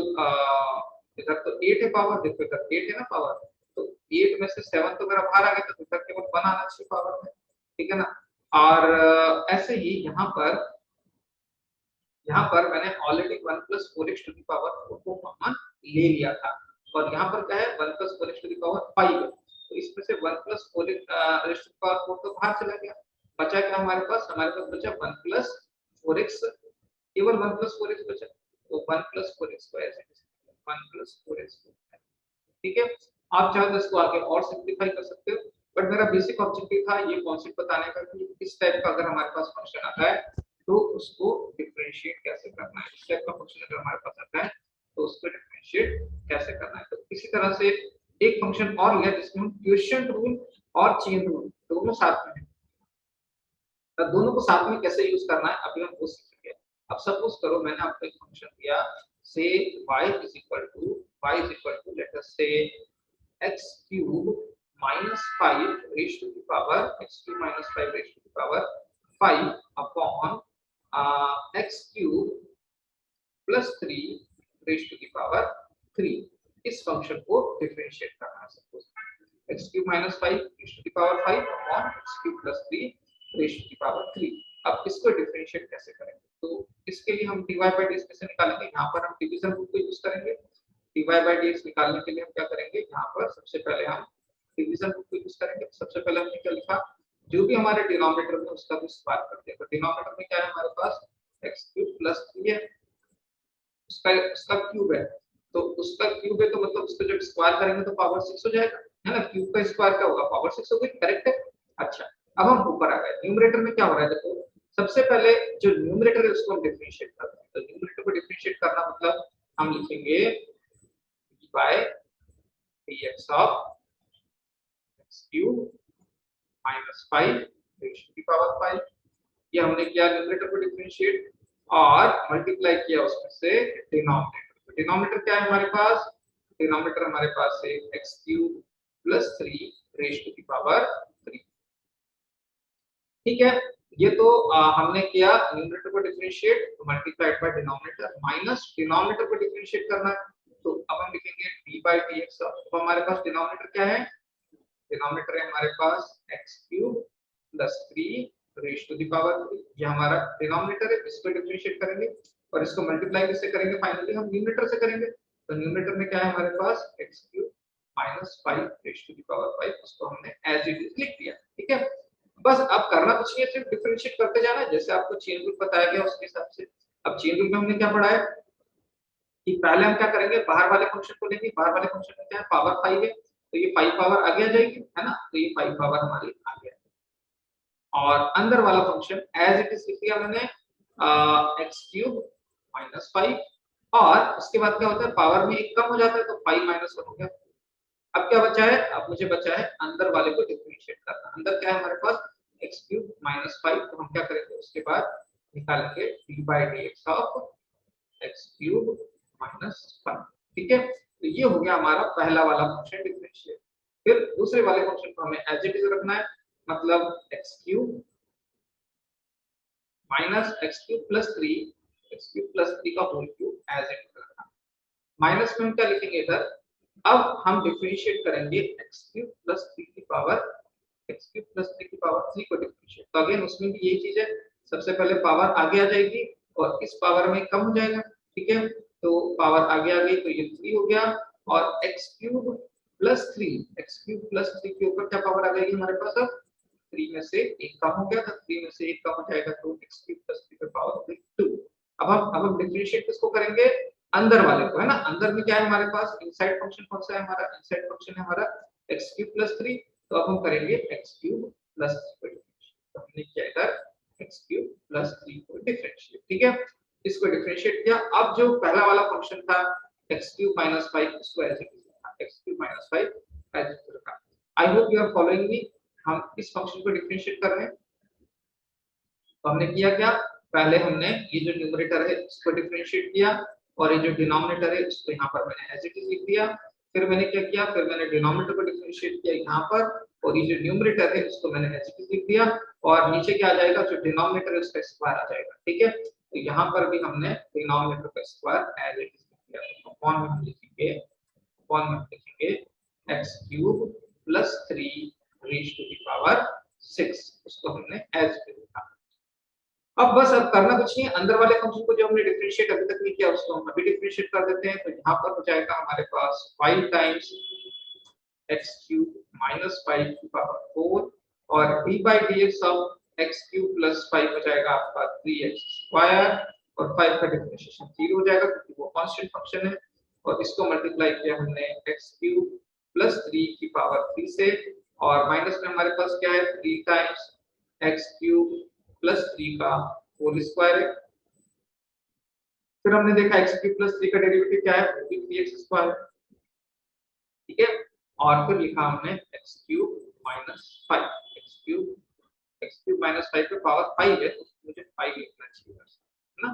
इधर तो 8 है पावर, देखो इधर 8 है ना पावर, तो 8 में से 7 तो मेरा बाहर आ गया, तो इधर केवल 1 आना चाहिए पावर में, ठीक है ना। और ऐसे ही यहाँ पर मैंने already 1 plus 4x to the power 4 को कॉमन ले लिया था, और यहाँ पर क्या है 1 plus 4x to the power 5 है, तो इसमें से 1 plus 4x to the power 4 तो बाहर चला गया, बचा क्या हमारे पास बचा 1 प्लस 4x, केवल 1 प्लस 4x बचा, तो 1 प्लस 4x को ऐसे 1 प्लस 4x, ठीक है। आप चाहे तो इसको आगे और सिंपलीफाई कर सकते हो, बट मेरा बेसिक ऑब्जेक्टिव था ये कॉन्सेप्ट बताने का कि इस टाइप का अगर हमारे पास फंक्शन आता है तो उसको डिफरेंशिएट कैसे करना है, इस टाइप का फंक्शन अगर हमारे पास आता है तो उसको डिफरेंशिएट कैसे करना है। तो इसी तरह से एक फंक्शन और लिया जिसमें हम क्वेश्चन रूल और चेन रूल दोनों साथ में है, तो दोनों को साथ में कैसे यूज करना है अभी हम वो सीखेंगे। अब सपोज करो मैंने आपको एक फंक्शन दिया से y is equal to let us say x cube minus 5 raised to the power x cube minus 5 raised to the power 5 upon x cube plus 3 raised to the power 3, इस function को differentiate करना है। Suppose x cube minus 5 raised to the power 5 upon x cube plus 3 raised to the power 3, अब इसको differentiate कैसे करेंगे, तो इसके लिए हम dy by dx कैसे निकालेंगे, यहाँ पर हम डिवीजन रूल को यूज करेंगे। dy by dx निकालने के लिए हम क्या करेंगे, यहाँ पर सबसे पहले हम डिवीजन रूल को यूज करेंगे। सबसे पहले हमने क्या लिखा, जो भी हमारे डिनोमिनेटर में उसका भी स्क्वायर कर दिया, तो डिनोमिनेटर में क्या है हमारे पास x क्यूब प्लस 3 है, उसका क्यूब है, तो उसका क्यूब है तो मतलब उसको जब स्क्वायर करेंगे तो पावर 6 हो जाएगा, है ना, क्यूब का स्क्वायर क्या होगा पावर 6 होगी, करेक्ट है। अच्छा अब हम ऊपर आ गए, न्यूमरेटर में क्या हो रहा है, देखो सबसे पहले जो न्यूमरेटर है उसको हम डिफरेंशिएट करते हैं, तो न्यूमरेटर को डिफरेंशिएट करना मतलब हम लिखेंगे d by dx of x cube minus 5 raised to the power 5, ये हमने किया न्यूमरेटर को डिफरेंशिएट और मल्टीप्लाई किया उसमें से डिनोमिनेटर, तो डिनोमिनेटर क्या है हमारे पास, डिनोमिनेटर हमारे पास है x cube plus 3 raised to the power 3, ठीक है। ये तो हमने किया न्यूमरेटर को differentiate multiplied by denominator, minus denominator को डिफरेंशिएट करना है, तो अब हम लिखेंगे d by dx, तो हमारे पास डिनोमिनेटर क्या है, डिनोमिनेटर है हमारे पास x cube plus 3 raise to the power 3, ये हमारा डिनोमिनेटर है, इसको डिफरेंशिएट करेंगे और इसको मल्टीप्लाई किससे करेंगे, फाइनली हम न्यूमरेटर से करेंगे, तो न्यूमरेटर में क्या है हमारे पास x cube minus 5 raise to the power 5, उसको हमने एज इट इज लिख दिया, ठीक है। बस अब करना कुछ नहीं है, सिर्फ डिफरेंशिएट करते जाना है, जैसे आपको चेन रूल बताया गया उसके हिसाब से। अब चेन रूल में हमने क्या पढ़ा है कि पहले हम क्या करेंगे, बाहर वाले फंक्शन को लेंगे, बाहर वाले फंक्शन में क्या है पावर 5 है, तो ये 5 पावर आगे आ जाएगी, है ना, तो ये 5 पावर हमारी आ गया, और अंदर वाला फंक्शन एज इट इज लिख दिया मैंने x क्यूब माइनस 5, और उसके बाद क्या होता है पावर में एक कम हो जाता है तो 5 माइनस 1 हो गया। अब क्या बचा है, अब मुझे बचा है अंदर वाले को डिफरेंशिएट करना, अंदर क्या है हमारे पास x क्यूब माइनस 5, तो हम क्या करेंगे उसके बाद निकालेंगे d by dx of x cube minus 5, ठीक है। तो ये हो गया हमारा पहला वाला फंक्शन डिफरेंशिएट। फिर दूसरे वाले फंक्शन को हमें एज इट इज रखना है, मतलब x cube minus x cube plus 3 का whole cube as it is रखना, माइनस में हम क्या लिखेंगे इधर, अब हम डिफरेंशिएट करेंगे x क्यूब प्लस 3 की पावर को डिफरेंशिएट, तो अगेन उसमें भी यही चीज है, सबसे पहले पावर आगे आ जाएगी और इस पावर में कम हो जाएगा, ठीक है, तो पावर आगे आ गई तो ये 3 हो गया, और x क्यूब प्लस 3 के ऊपर क्या पावर आ जाएगी हमारे पास, अब 3 में से 1 कम हो गया, तो 3 में से 1 कम हो जाएगा तो x क्यूब प्लस 3 पे पावर हो गई 2। अब हम डिफरेंशिएट किसको करेंगे, अंदर वाले को, है ना, अंदर में क्या है हमारे पास इनसाइड फंक्शन कौन सा है हमारा, इनसाइड फंक्शन है हमारा x क्यूब प्लस 3, तो अब हम करेंगे x क्यूब प्लस 3 को डिफरेंशिएट, तो हमने किया इधर x क्यूब प्लस 3 को डिफरेंशिएट, ठीक है, इसको डिफरेंशिएट किया। अब जो पहला वाला फंक्शन था x क्यूब माइनस 5, इसको ऐसे लिखा x क्यूब माइनस 5 ऐसे रखा। I hope you are following me, हम इस फंक्शन को डिफरेंशिएट कर रहे हैं, तो हमने किया क्या, पहले हमने ये जो न्यूमरेटर है इसको डिफरेंशिएट किया और ये जो डिनोमिनेटर है इसको यहाँ पर मैंने एज इट इज लिख दिया, फिर मैंने क्या किया, फिर मैंने डिनोमिनेटर को डिफरेंशिएट किया यहाँ पर, और ये जो न्यूमरेटर है इसको मैंने एच लिख दिया, और नीचे क्या आ जाएगा, जो डिनोमिनेटर है उसका स्क्वायर आ जाएगा। ठीक है, तो यहाँ पर भी हमने डिनोमिनेटर का स्क्वायर एज इट इज लिख दिया। तो अपॉन में हम लिखेंगे, अपॉन में लिखेंगे x cube plus 3 raise to the power 6, उसको हमने एज लिखा। अब बस अब करना कुछ नहीं है, अंदर वाले फंक्शन को जो हमने डिफरेंशिएट अभी तक नहीं किया उसको हम अभी डिफरेंशिएट कर देते हैं। तो यहाँ पर हो जाएगा हमारे पास 5 टाइम्स x क्यूब माइनस 5 की पावर 4, और d by dx of x cube plus 5 हो जाएगा आपका 3x स्क्वायर, और 5 का डिफरेंशिएशन 0 हो जाएगा क्योंकि वो कांस्टेंट फंक्शन है, और इसको मल्टीप्लाई किया हमने x क्यूब प्लस 3 की पावर 3 से, और माइनस में हमारे पास क्या है 3 टाइम्स x क्यूब प्लस 3 का होल स्क्वायर है। फिर हमने देखा x क्यूब प्लस 3 का डेरिवेटिव क्या है, 3x स्क्वायर। ठीक है, और फिर लिखा हमने x cube minus 5, x cube minus 5 पे पावर 5 है तो मुझे 5 लिखना चाहिए, है ना,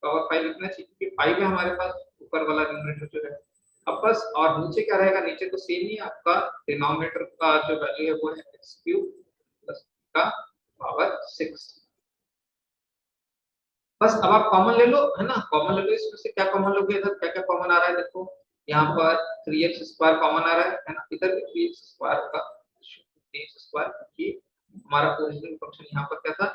पावर 5 लिखना चाहिए क्योंकि 5 है हमारे पास ऊपर वाला न्यूमरेटर जो है। अब बस, और नीचे क्या रहेगा, नीचे तो सेम ही है आपका, डिनोमिनेटर का जो वैल्यू है वो है x क्यूब प्लस का पावर 6। बस अब आप कॉमन ले लो, है ना, कॉमन ले लो, इसमें से क्या कॉमन लोगे, इधर क्या क्या कॉमन आ रहा है देखो, यहाँ पर 3x स्क्वायर कॉमन आ रहा है ना, इधर भी 3x स्क्वायर होगा, 3x स्क्वायर, क्योंकि हमारा ओरिजिनल फंक्शन यहाँ पर क्या था,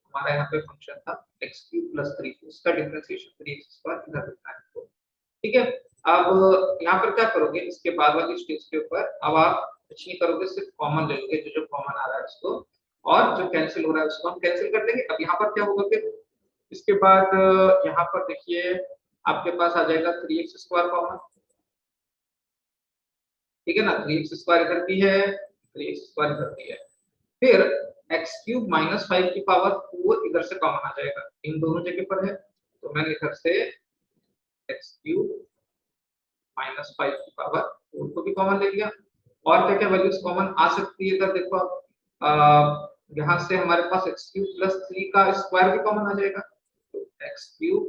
हमारा यहाँ पे फंक्शन था x क्यूब प्लस 3, उसका डिफरेंशिएशन 3x स्क्वायर इधर लिखना है आपको। ठीक है, अब यहाँ पर क्या करोगे, इसके बाद वाली स्टेज के ऊपर अब आप कुछ नहीं करोगे, सिर्फ कॉमन ले लोगे, जो जो कॉमन आ रहा है उसको, और जो कैंसिल हो रहा है उसको हम कैंसिल कर देंगे। अब यहाँ पर क्या होगा फिर, इसके बाद यहाँ पर देखिए आपके पास आ जाएगा 3x स्क्वायर कॉमन। ठीक है ना, 3x स्क्वायर इधर भी है, 3x स्क्वायर इधर भी है, फिर x क्यूब माइनस 5 की पावर 4 इधर से कॉमन आ जाएगा, इन दोनों जगह पर है, तो मैंने इधर से x क्यूब माइनस 5 की पावर 4 को भी कॉमन ले लिया। और क्या क्या वैल्यूज कॉमन आ सकती है इधर देखो आप, यहाँ से हमारे पास x क्यूब प्लस 3 का स्क्वायर भी कॉमन आ जाएगा, तो x क्यूब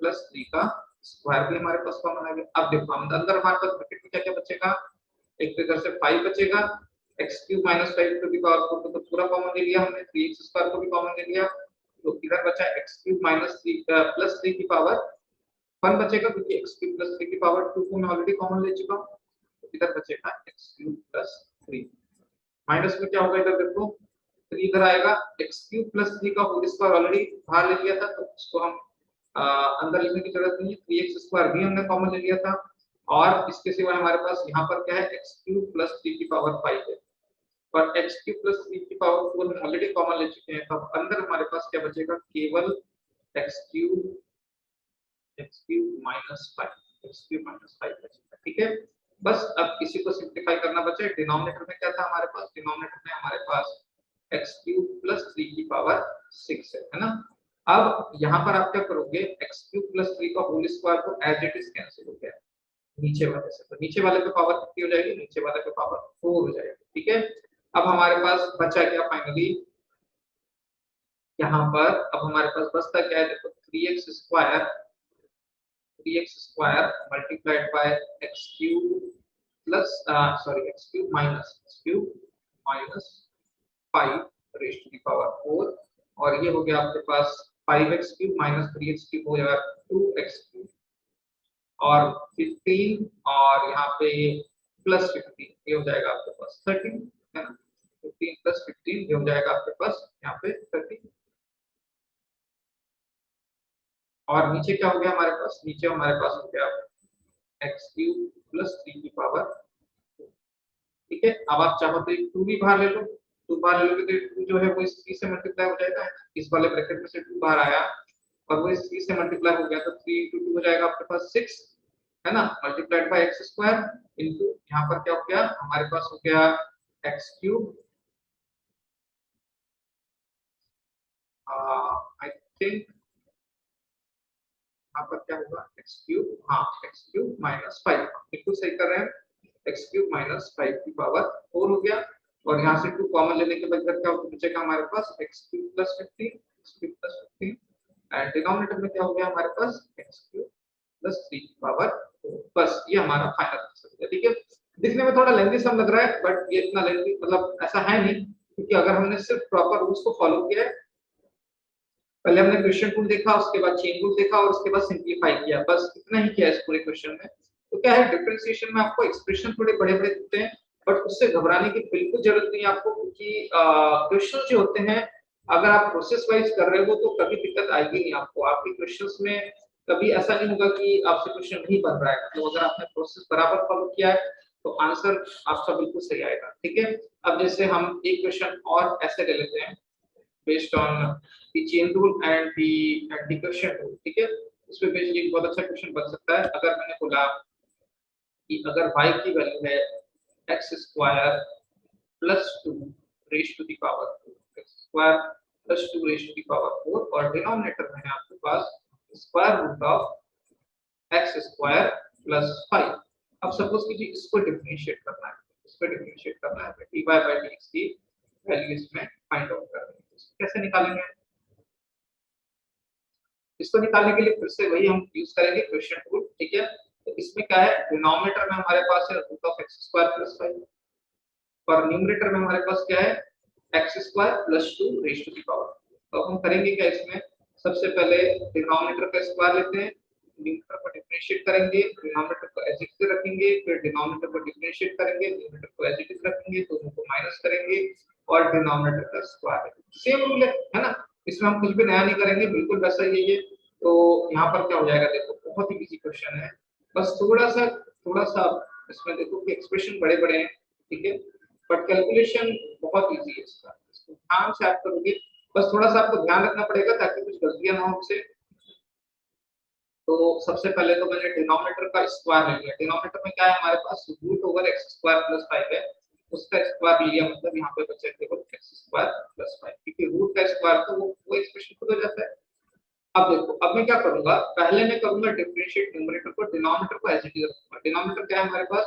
प्लस 3 का स्क्वायर भी हमारे पास कॉमन आ गया। अब देखो हम अंदर हमारे पास ब्रैकेट में क्या क्या बचेगा, एक तो इधर से 5 बचेगा, x cube minus 5 to the power 4 को तो पूरा कॉमन ले लिया हमने, 3x स्क्वायर को भी कॉमन ले लिया, तो इधर बचा x क्यूब माइनस 3 प्लस 3 की पावर 1 बचेगा, क्योंकि x क्यूब प्लस 3 की पावर 2 को मैं ऑलरेडी कॉमन ले चुका हूं, तो इधर बचेगा x क्यूब प्लस 3, माइनस में क्या होगा इधर देखो 3 इधर आएगा, x क्यूब प्लस 3 का होल स्क्वायर ऑलरेडी बाहर ले लिया था तो इसको हम अंदर लिखने की जरूरत नहीं है, 3x स्क्वायर भी हमने कॉमन ले लिया था, और इसके सिवा हमारे पास यहाँ पर क्या है x क्यूब प्लस 3 की पावर 5 है, और x क्यूब प्लस 3 की पावर 4 हम ऑलरेडी कॉमन ले चुके हैं, तो अब अंदर हमारे पास क्या बचेगा, केवल x cube minus 5, x cube minus 5 बचेगा। ठीक है, बस अब इसी को सिंपलीफाई करना बचा है। डिनोमिनेटर में क्या था हमारे पास, डिनोमिनेटर में हमारे पास x क्यूब प्लस 3 की पावर 6 है ना। अब यहाँ पर आप क्या करोगे, x क्यूब प्लस 3 का होल स्क्वायर को एज इट इज कैंसिल हो गया नीचे वाले से, तो नीचे वाले पे पावर कितनी हो जाएगी, नीचे वाले पे पावर 4 हो जाएगी। ठीक है, अब हमारे पास बचा क्या फाइनली, यहाँ पर अब हमारे पास बचता क्या है देखो, 3x square multiplied by x cube plus x cube minus 5 raised to the power 4, और ये हो गया आपके पास 5x cube minus 3x cube हो जाएगा 2x cube, और 15 और यहाँ पे प्लस 15 ये हो जाएगा आपके पास 13, है ना, 15 प्लस 15 ये हो जाएगा आपके पास यहाँ पे 13, और नीचे क्या हो गया हमारे पास, नीचे हमारे पास हो गया x क्यूब प्लस 3 की पावर। ठीक है, अब आप चाहो तो 2 भी बाहर ले लो, 2 बाहर ले लोगे तो 2 जो है वो इस 3 से मल्टीप्लाई हो जाएगा, इस वाले ब्रैकेट में से 2 बाहर आया और वो इस 3 से मल्टीप्लाई हो गया, तो 3 into 2 हो जाएगा आपके पास 6, है ना, multiplied by x square into यहाँ पर क्या हो गया हमारे पास हो गया x क्यूब, आई थिंक यहाँ पर क्या होगा x क्यूब, हाँ x क्यूब माइनस 5, बिल्कुल सही कर रहे हैं, x क्यूब माइनस 5 की पावर 4 हो गया, और यहाँ से 2 कॉमन लेने के बाद क्या बचेगा हमारे पास x cube plus 15 and denominator में क्या हो गया हमारे पास x क्यूब प्लस 3 की पावर 4, बस ये हमारा फाइनल सकते हैं। ठीक है, दिखने में थोड़ा लेंथी सम लग रहा है बट ये इतना लेंथी मतलब ऐसा है नहीं, क्योंकि अगर हमने सिर्फ प्रॉपर रूल्स को फॉलो किया है, पहले हमने क्वेश्चन टूल देखा, उसके बाद चेन रूल देखा और उसके बाद सिंपलीफाई किया, बस इतना ही किया इस पूरे क्वेश्चन में। तो क्या है, डिफरेंशिएशन में आपको एक्सप्रेशन थोड़े बड़े-बड़े दिखते हैं, बट उससे घबराने की बिल्कुल जरूरत नहीं है आपको, क्योंकि क्वेश्चन जो होते हैं अगर आप प्रोसेस वाइज कर रहे हो तो कभी दिक्कत आएगी नहीं आपको। आपके क्वेश्चंस में कभी ऐसा नहीं होगा कि आपसे क्वेश्चन नहीं बन रहा है, तो अगर आपने प्रोसेस बराबर फॉलो किया है तो आंसर आपका बिल्कुल सही आएगा। ठीक है, अब जैसे हम एक क्वेश्चन और ऐसे ले लेते हैं based on the chain rule and the decursion rule। ठीक है, उसमें बेसिकली एक बहुत अच्छा क्वेश्चन बन सकता है। अगर मैंने बोला कि अगर y की वैल्यू है x square plus 2 raise to the power 4, x square plus 2 raise to the power 4 और डिनोमिनेटर में है आपके पास square root of x square plus 5। अब सपोज कीजिए इसको डिफरेंशिएट करना है, इसको डिफरेंशिएट करना है, dy by dx की वैल्यू इसमें फाइंड आउट करनी है। कैसे निकालेंगे? इसको निकालने के लिए फिर से वही हम यूज करेंगे क्वेश्चन टूल। ठीक है, तो इसमें क्या है, डिनोमिनेटर में हमारे पास है root of x square plus 5 और न्यूमरेटर में हमारे पास क्या है, x square plus 2 raise to the power. तो हम करेंगे क्या इसमें, सबसे पहले डिनोमिनेटर का स्क्वायर लेते हैं, न्यूमरेटर को डिफरेंशिएट करेंगे, डिनोमिनेटर को एज इट इज रखेंगे, फिर डिनोमिनेटर को डिफरेंशिएट करेंगे, न्यूमरेटर को एज इट इज रखेंगे, दोनों को माइनस करेंगे और डिनोमिनेटर का स्क्वायर। सेम रूल है ना, इसमें हम कुछ भी नया नहीं करेंगे, बिल्कुल वैसा ही है ये। तो यहाँ पर क्या हो जाएगा, देखो बहुत ही इजी क्वेश्चन है, बस थोड़ा सा इसमें देखो कि एक्सप्रेशन बड़े-बड़े हैं। ठीक है, बट कैलकुलेशन बहुत इजी है इसका, इसको ध्यान से आप करोगे, बस थोड़ा-सा आपको ध्यान रखना पड़ेगा ताकि कुछ गलतियां ना हो आपसे। तो सबसे पहले तो मैंने डिनोमिनेटर का स्क्वायर ले लिया, डिनोमिनेटर में क्या है हमारे पास root over x square plus 5 है, उसका स्क्वायर लिया, मतलब यहाँ पे बचा केवल एक्स स्क्वायर प्लस 5, क्योंकि रूट का स्क्वायर तो वो एक्सप्रेशन खुद हो जाता है। अब देखो, अब मैं क्या करूंगा, पहले मैं करूंगा डिफरेंशिएट न्यूमरेटर को, डिनोमिनेटर को एज इट इज रखूंगा। डिनोमिनेटर क्या है हमारे पास,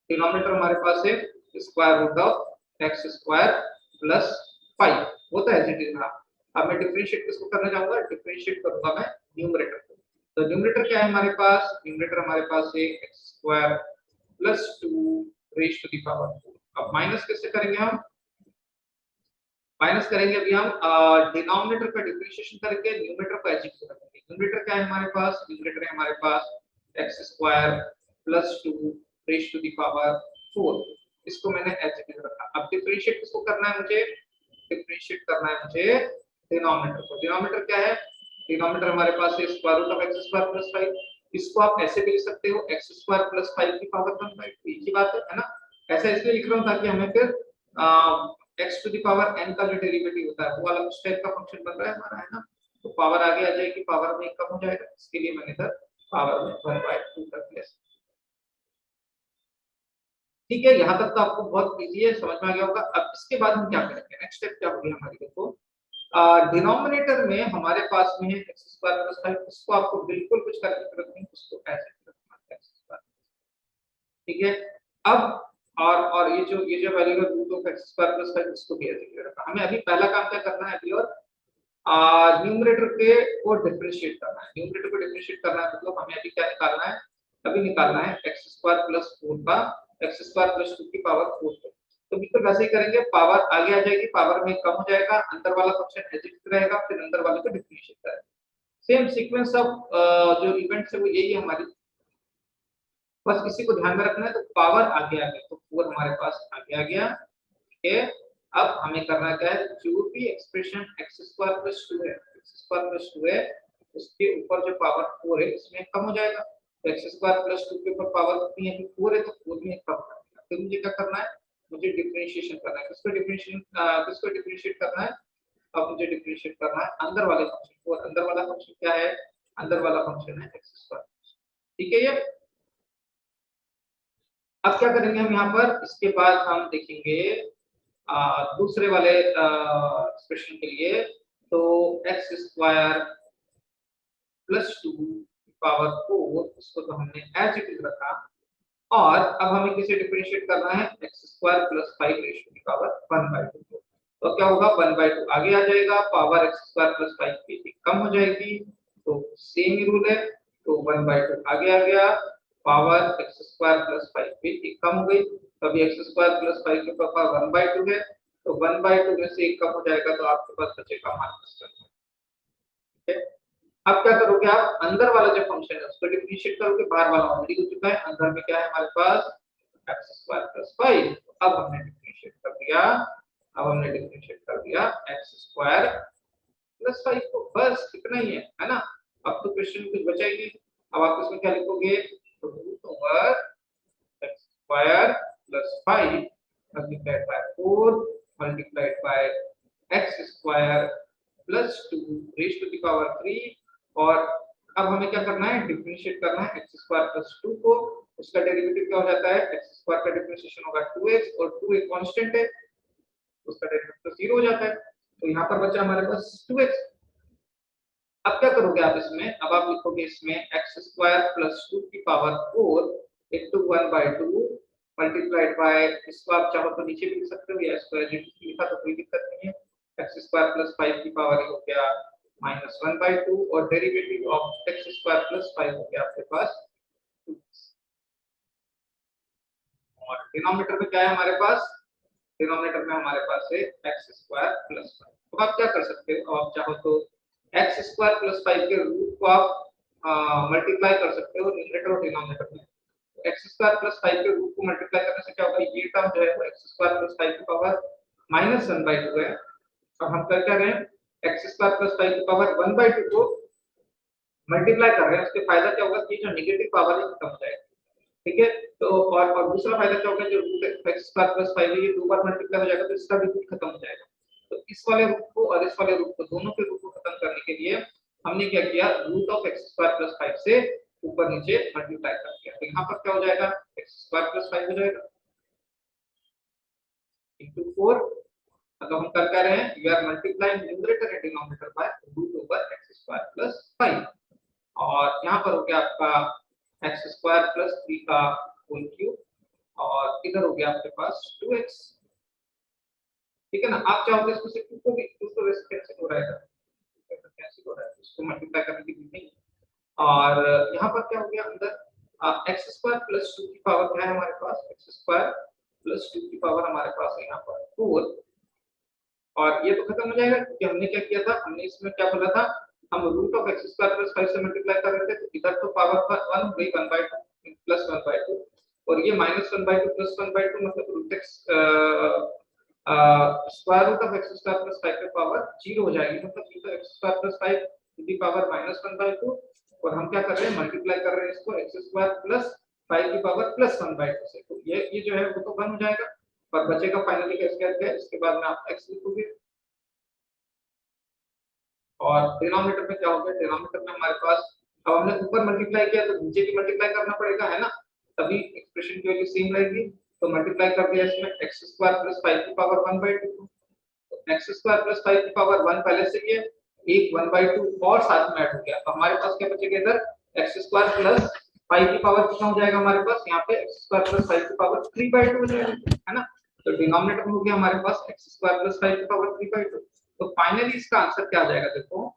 डिनोमिनेटर हमारे पास है square root of x square plus 5, वो तो एज इट इज रहा। अब मैं डिफरेंशिएट किसको करना चाहूंगा, डिफरेंशिएट करूंगा मैं न्यूमरेटर को। तो न्यूमरेटर क्या है हमारे पास, न्यूमरेटर हमारे पास है x square plus 2 raise to the power 4। अब माइनस कैसे करेंगे हम, माइनस करेंगे अभी हम डिनोमिनेटर का डिफरेंशिएशन करके न्यूमरेटर को एज इट इज रखेंगे। न्यूमरेटर क्या है हमारे पास, न्यूमरेटर है हमारे पास x square plus 2 raise to the power 4, इसको मैंने एज इट इज रखा। अब डिफरेंशिएट किसको करना है मुझे, डिफरेंशिएट करना है मुझे डिनोमिनेटर को। डिनोमिनेटर क्या है, डिनोमिनेटर हमारे पास है square root of x square plus 5, इसको आप ऐसे भी लिख सकते हो x स्क्वायर प्लस 5 की पावर 1/2, एक ही बात है ना। ऐसा इसलिए लिख रहा हूं ताकि हमें फिर x to the power n का जो डेरिवेटिव होता है वो वाला उस टाइप का फंक्शन बन रहा है हमारा, है ना। तो पावर आगे आ जाएगी, पावर में कम हो जाएगा, इसके लिए मैंने इधर पावर में 1/2 कर दिया। ठीक है, यहाँ तक तो आपको बहुत इजी है, समझ में आ गया होगा। अब इसके बाद हम क्या करेंगे, नेक्स्ट स्टेप क्या होगी हमारी, देखो डिनोमिनेटर में हमारे पास में है x स्क्वायर प्लस 5, उसको आपको बिल्कुल कुछ करने की जरूरत नहीं, उसको ऐसे रखना है x स्क्वायर। ठीक है, अब और ये जो वैल्यू है root of x square plus 5, इसको भी ऐसे रखना। हमें अभी पहला काम क्या करना है अभी, और न्यूमरेटर के को डिफरेंशिएट करना है। न्यूमरेटर को डिफरेंशिएट करना है मतलब हमें अभी क्या निकालना है, अभी निकालना है x स्क्वायर प्लस 4 का x स्क्वायर प्लस 2 की पावर 4 को। तो बिल्कुल वैसे ही करेंगे, पावर आगे आ जाएगी, पावर में कम हो जाएगा, अंदर वाला फंक्शन एज इट इज रहेगा, फिर अंदर वाले को डिफरेंशिएट करेंगे। सेम सीक्वेंस ऑफ जो इवेंट्स है वो यही है हमारी, बस इसी को ध्यान में रखना है। तो पावर आगे आ गया, तो 4 हमारे पास आगे आ गया। ठीक है, अब हमें करना क्या है, जो भी एक्सप्रेशन x स्क्वायर प्लस 2 है, x स्क्वायर प्लस 2 है, उसके ऊपर जो पावर 4 है इसमें कम हो जाएगा। तो x स्क्वायर प्लस 2 के ऊपर पावर कितनी है, 4 है, तो 4 में कम कर देना। फिर मुझे क्या करना है, मुझे डिफरेंशिएशन करना है, किसको डिफरेंशिएट करना है, अब मुझे डिफरेंशिएट करना है अंदर वाले फंक्शन को, और अंदर वाला फंक्शन क्या है, अंदर वाला फंक्शन है x स्क्वायर। ठीक है, ये अब क्या करेंगे हम यहाँ पर, इसके बाद हम देखेंगे दूसरे वाले एक्सप्रेशन के लिए। तो x स्क्वायर प्लस 2 पावर 4, उसको तो हमने एज इट इज रखा, और अब हमें किसे डिफरेंशिएट करना है, x square plus 5 raise to the power 1/2। तो क्या होगा, 1/2 आगे आ जाएगा, पावर x स्क्वायर प्लस 5 की कम हो जाएगी, तो सेम ही रूल है, तो 1/2 आगे आ गया, पावर एक्स स्क्वायर प्लस 5 पे एक कम हो गई, तो अभी एक्स स्क्वायर प्लस 5 की पावर 1/2 है, तो 1/2 में से एक कम हो जाएगा तो आपके पास बचेगा -1। ठीक है, अब क्या करोगे आप, अंदर वाला जो फंक्शन है उसको डिफरेंशिएट करोगे, बाहर वाला ऑलरेडी हो चुका है, अंदर में क्या है हमारे पास एक्स स्क्वायर प्लस 5, अब हमने डिफरेंशिएट कर दिया, एक्स स्क्वायर प्लस 5 को, बस इतना ही है ना। अब तो क्वेश्चन कुछ बचा ही नहीं, अब आप इसमें क्या लिखोगे, root over x square plus 5 multiplied by 4 multiplied by x square plus 2 raise to the power 3, और अब हमें क्या करना है, डिफरेंशिएट करना है एक्स स्क्वायर प्लस 2 को, उसका डेरिवेटिव क्या हो जाता है, एक्स स्क्वायर का डिफरेंशिएशन होगा 2x, और 2 एक कांस्टेंट है, उसका डेरिवेटिव तो 0 हो जाता है, तो यहाँ पर बचा हमारे पास 2x। अब क्या करोगे आप इसमें, अब आप लिखोगे इसमें एक्स स्क्वायर प्लस 2 की पावर 4 इनटू 1/2 मल्टीप्लाइड बाय, इसको आप चाहो तो नीचे भी लिख सकते हो या स्क्वायर लिखा तो कोई दिक्कत नहीं है, एक्स स्क्वायर प्लस 5 की पावर हो गया -1/2, और derivative of x square plus 5 हो गया आपके पास 2, और डिनोमिनेटर में क्या है हमारे पास, डिनोमिनेटर में हमारे पास है एक्स स्क्वायर प्लस 5। अब आप क्या कर सकते हो, आप चाहो तो एक्स स्क्वायर प्लस 5 के रूट को आप मल्टीप्लाई कर सकते हो न्यूमरेटर और डिनोमिनेटर में, एक्स स्क्वायर प्लस 5 के रूट को मल्टीप्लाई करने से क्या होगा, ये टर्म जो है वो एक्स स्क्वायर प्लस 5 की पावर -1/2 है, और हम कर क्या रहे हैं, एक्स स्क्वायर प्लस 5 की पावर 1/2 को मल्टीप्लाई कर रहे हैं, उसके फायदा क्या होगा कि जो नेगेटिव पावर है खत्म हो जाएगी। ठीक है, तो और दूसरा फायदा क्या होगा, जो रूट एक्स स्क्वायर प्लस 5 है ये दो बार मल्टीप्लाई हो जाएगा तो इसका भी रूट खत्म हो जाएगा, तो इस वाले रूट को और इस वाले रूट को, दोनों के रूट को खत्म करने के लिए हमने क्या किया, root of x square plus 5 से ऊपर नीचे मल्टीप्लाई कर दिया, तो यहाँ पर क्या हो जाएगा, एक्स स्क्वायर प्लस 5 हो जाएगा इनटू 4, मतलब हम कर क्या रहे हैं, we are multiplying numerator and denominator by root over x square plus 5, और यहाँ पर हो गया आपका एक्स स्क्वायर प्लस 3 का होल क्यूब, और इधर हो गया आपके पास 2x। ठीक है ना, आप चाहोगे इसको से 2 को भी, 2 तो वैसे कैंसिल हो रहा है, कैंसिल हो रहा है, इसको मल्टीप्लाई करने की जरूरत नहीं, और यहाँ पर क्या हो गया, अंदर एक्स स्क्वायर प्लस 2 की पावर क्या है हमारे पास, एक्स स्क्वायर प्लस 2 की पावर हमारे पास है यहाँ पर 4, और ये तो खत्म हो जाएगा क्योंकि हमने क्या किया था, हमने इसमें क्या बोला था, हम root of x square plus 5 से मल्टीप्लाई कर रहे थे, तो इधर तो पावर 1 हो गई 1/2 प्लस 1/2, और ये -1/2 प्लस 1/2 मतलब root x square root of x square plus 5 की पावर 0 हो जाएगी, मतलब ये तो x square plus 5 to the power -1/2, और हम क्या कर रहे हैं, मल्टीप्लाई कर रहे हैं इसको एक्स स्क्वायर प्लस 5 की पावर प्लस 1/2 से, तो ये जो है वो तो 1 हो जाएगा, और बचेगा फाइनली क्या स्क्वायर क्या, इसके बाद में आप x लिखोगे, और डिनोमिनेटर में क्या होगा, डिनोमिनेटर में हमारे पास, अब हमने ऊपर मल्टीप्लाई किया तो नीचे भी मल्टीप्लाई करना पड़ेगा, है ना, तभी एक्सप्रेशन की वैल्यू सेम रहेगी, तो मल्टीप्लाई कर दिया इसमें एक्स स्क्वायर प्लस 5 की पावर 1/2, तो एक्स स्क्वायर प्लस 5 की पावर 1 पहले से ही है, एक 1/2 और साथ में ऐड हो गया, तो हमारे पास क्या बचेगा इधर, एक्स स्क्वायर प्लस 5 की पावर कितना हो जाएगा हमारे पास, यहाँ पे एक्स स्क्वायर प्लस 5 की पावर 3/2 हो जाएगा, है ना, तो डिनोमिनेटर में हो गया हमारे पास एक्स स्क्वायर प्लस 5 की पावर 3/2, तो फाइनली इसका आंसर क्या आ जाएगा, देखो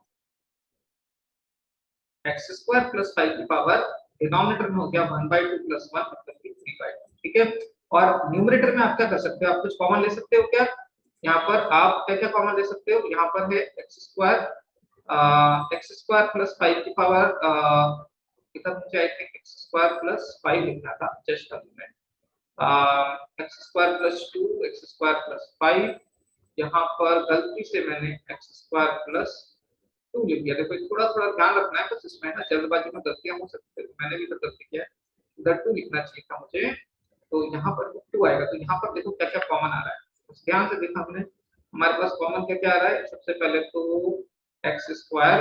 एक्स स्क्वायर प्लस 5 की पावर डिनोमिनेटर में हो गया 1/2 प्लस 1 मतलब कि 3/2, ठीक है, और न्यूमरेटर में आप क्या कर सकते हो, आप कुछ कॉमन ले सकते हो क्या, यहाँ पर आप क्या क्या कॉमन ले सकते हो, यहाँ पर है एक्स स्क्वायर प्लस 5 की पावर, इधर मुझे I think x square plus 5 लिखना था, just a moment, x square plus 2 x square plus 5, यहाँ पर गलती से मैंने एक्स स्क्वायर प्लस 2 लिख दिया, देखो थोड़ा थोड़ा ध्यान रखना है, बस इसमें ना जल्दबाजी में गलतियां हो सकती है, मैंने भी तो गलती किया है, इधर 2 लिखना चाहिए था मुझे, तो यहाँ पर 2 आएगा, तो यहाँ पर देखो क्या क्या कॉमन आ रहा है, उस ध्यान से देखा हमने, हमारे पास कॉमन क्या क्या आ रहा है, सबसे पहले तो एक्स स्क्वायर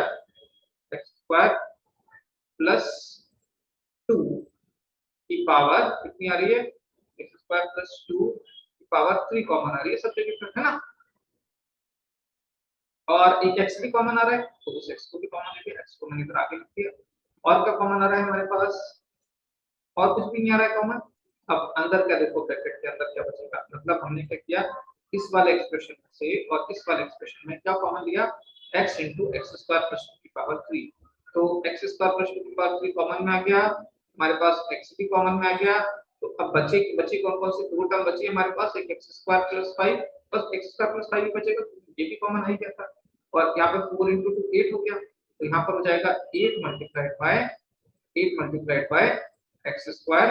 प्लस 2 की पावर कितनी आ रही है, एक्स स्क्वायर प्लस 2 की पावर 3 कॉमन आ रही है, सब जगह है ना, और एक x भी कॉमन आ रहा है, तो उस x को भी कॉमन लेके x को मैंने इधर आगे लिख दिया, और क्या कॉमन आ रहा है हमारे पास, और कुछ भी नहीं आ रहा है कॉमन, अब अंदर क्या देखो, ब्रैकेट के अंदर क्या बचेगा, मतलब हमने क्या किया, इस वाले एक्सप्रेशन से और इस वाले एक्सप्रेशन में क्या कॉमन लिया, x into x square plus 2 की पावर 3, तो x स्क्वायर प्लस 2 की पावर 3 कॉमन में आ गया, हमारे पास x भी कॉमन में आ गया, तो अब बचे बची कौन कौन सी दो टर्म बची है हमारे पास, एक x स्क्वायर प्लस 5, बस x स्क्वायर प्लस 5 ही बचेगा, ये भी कॉमन आ ही गया था। और यहाँ पे 4 into 2 8 हो गया, तो यहाँ पर हो जाएगा 8 multiplied bye x square,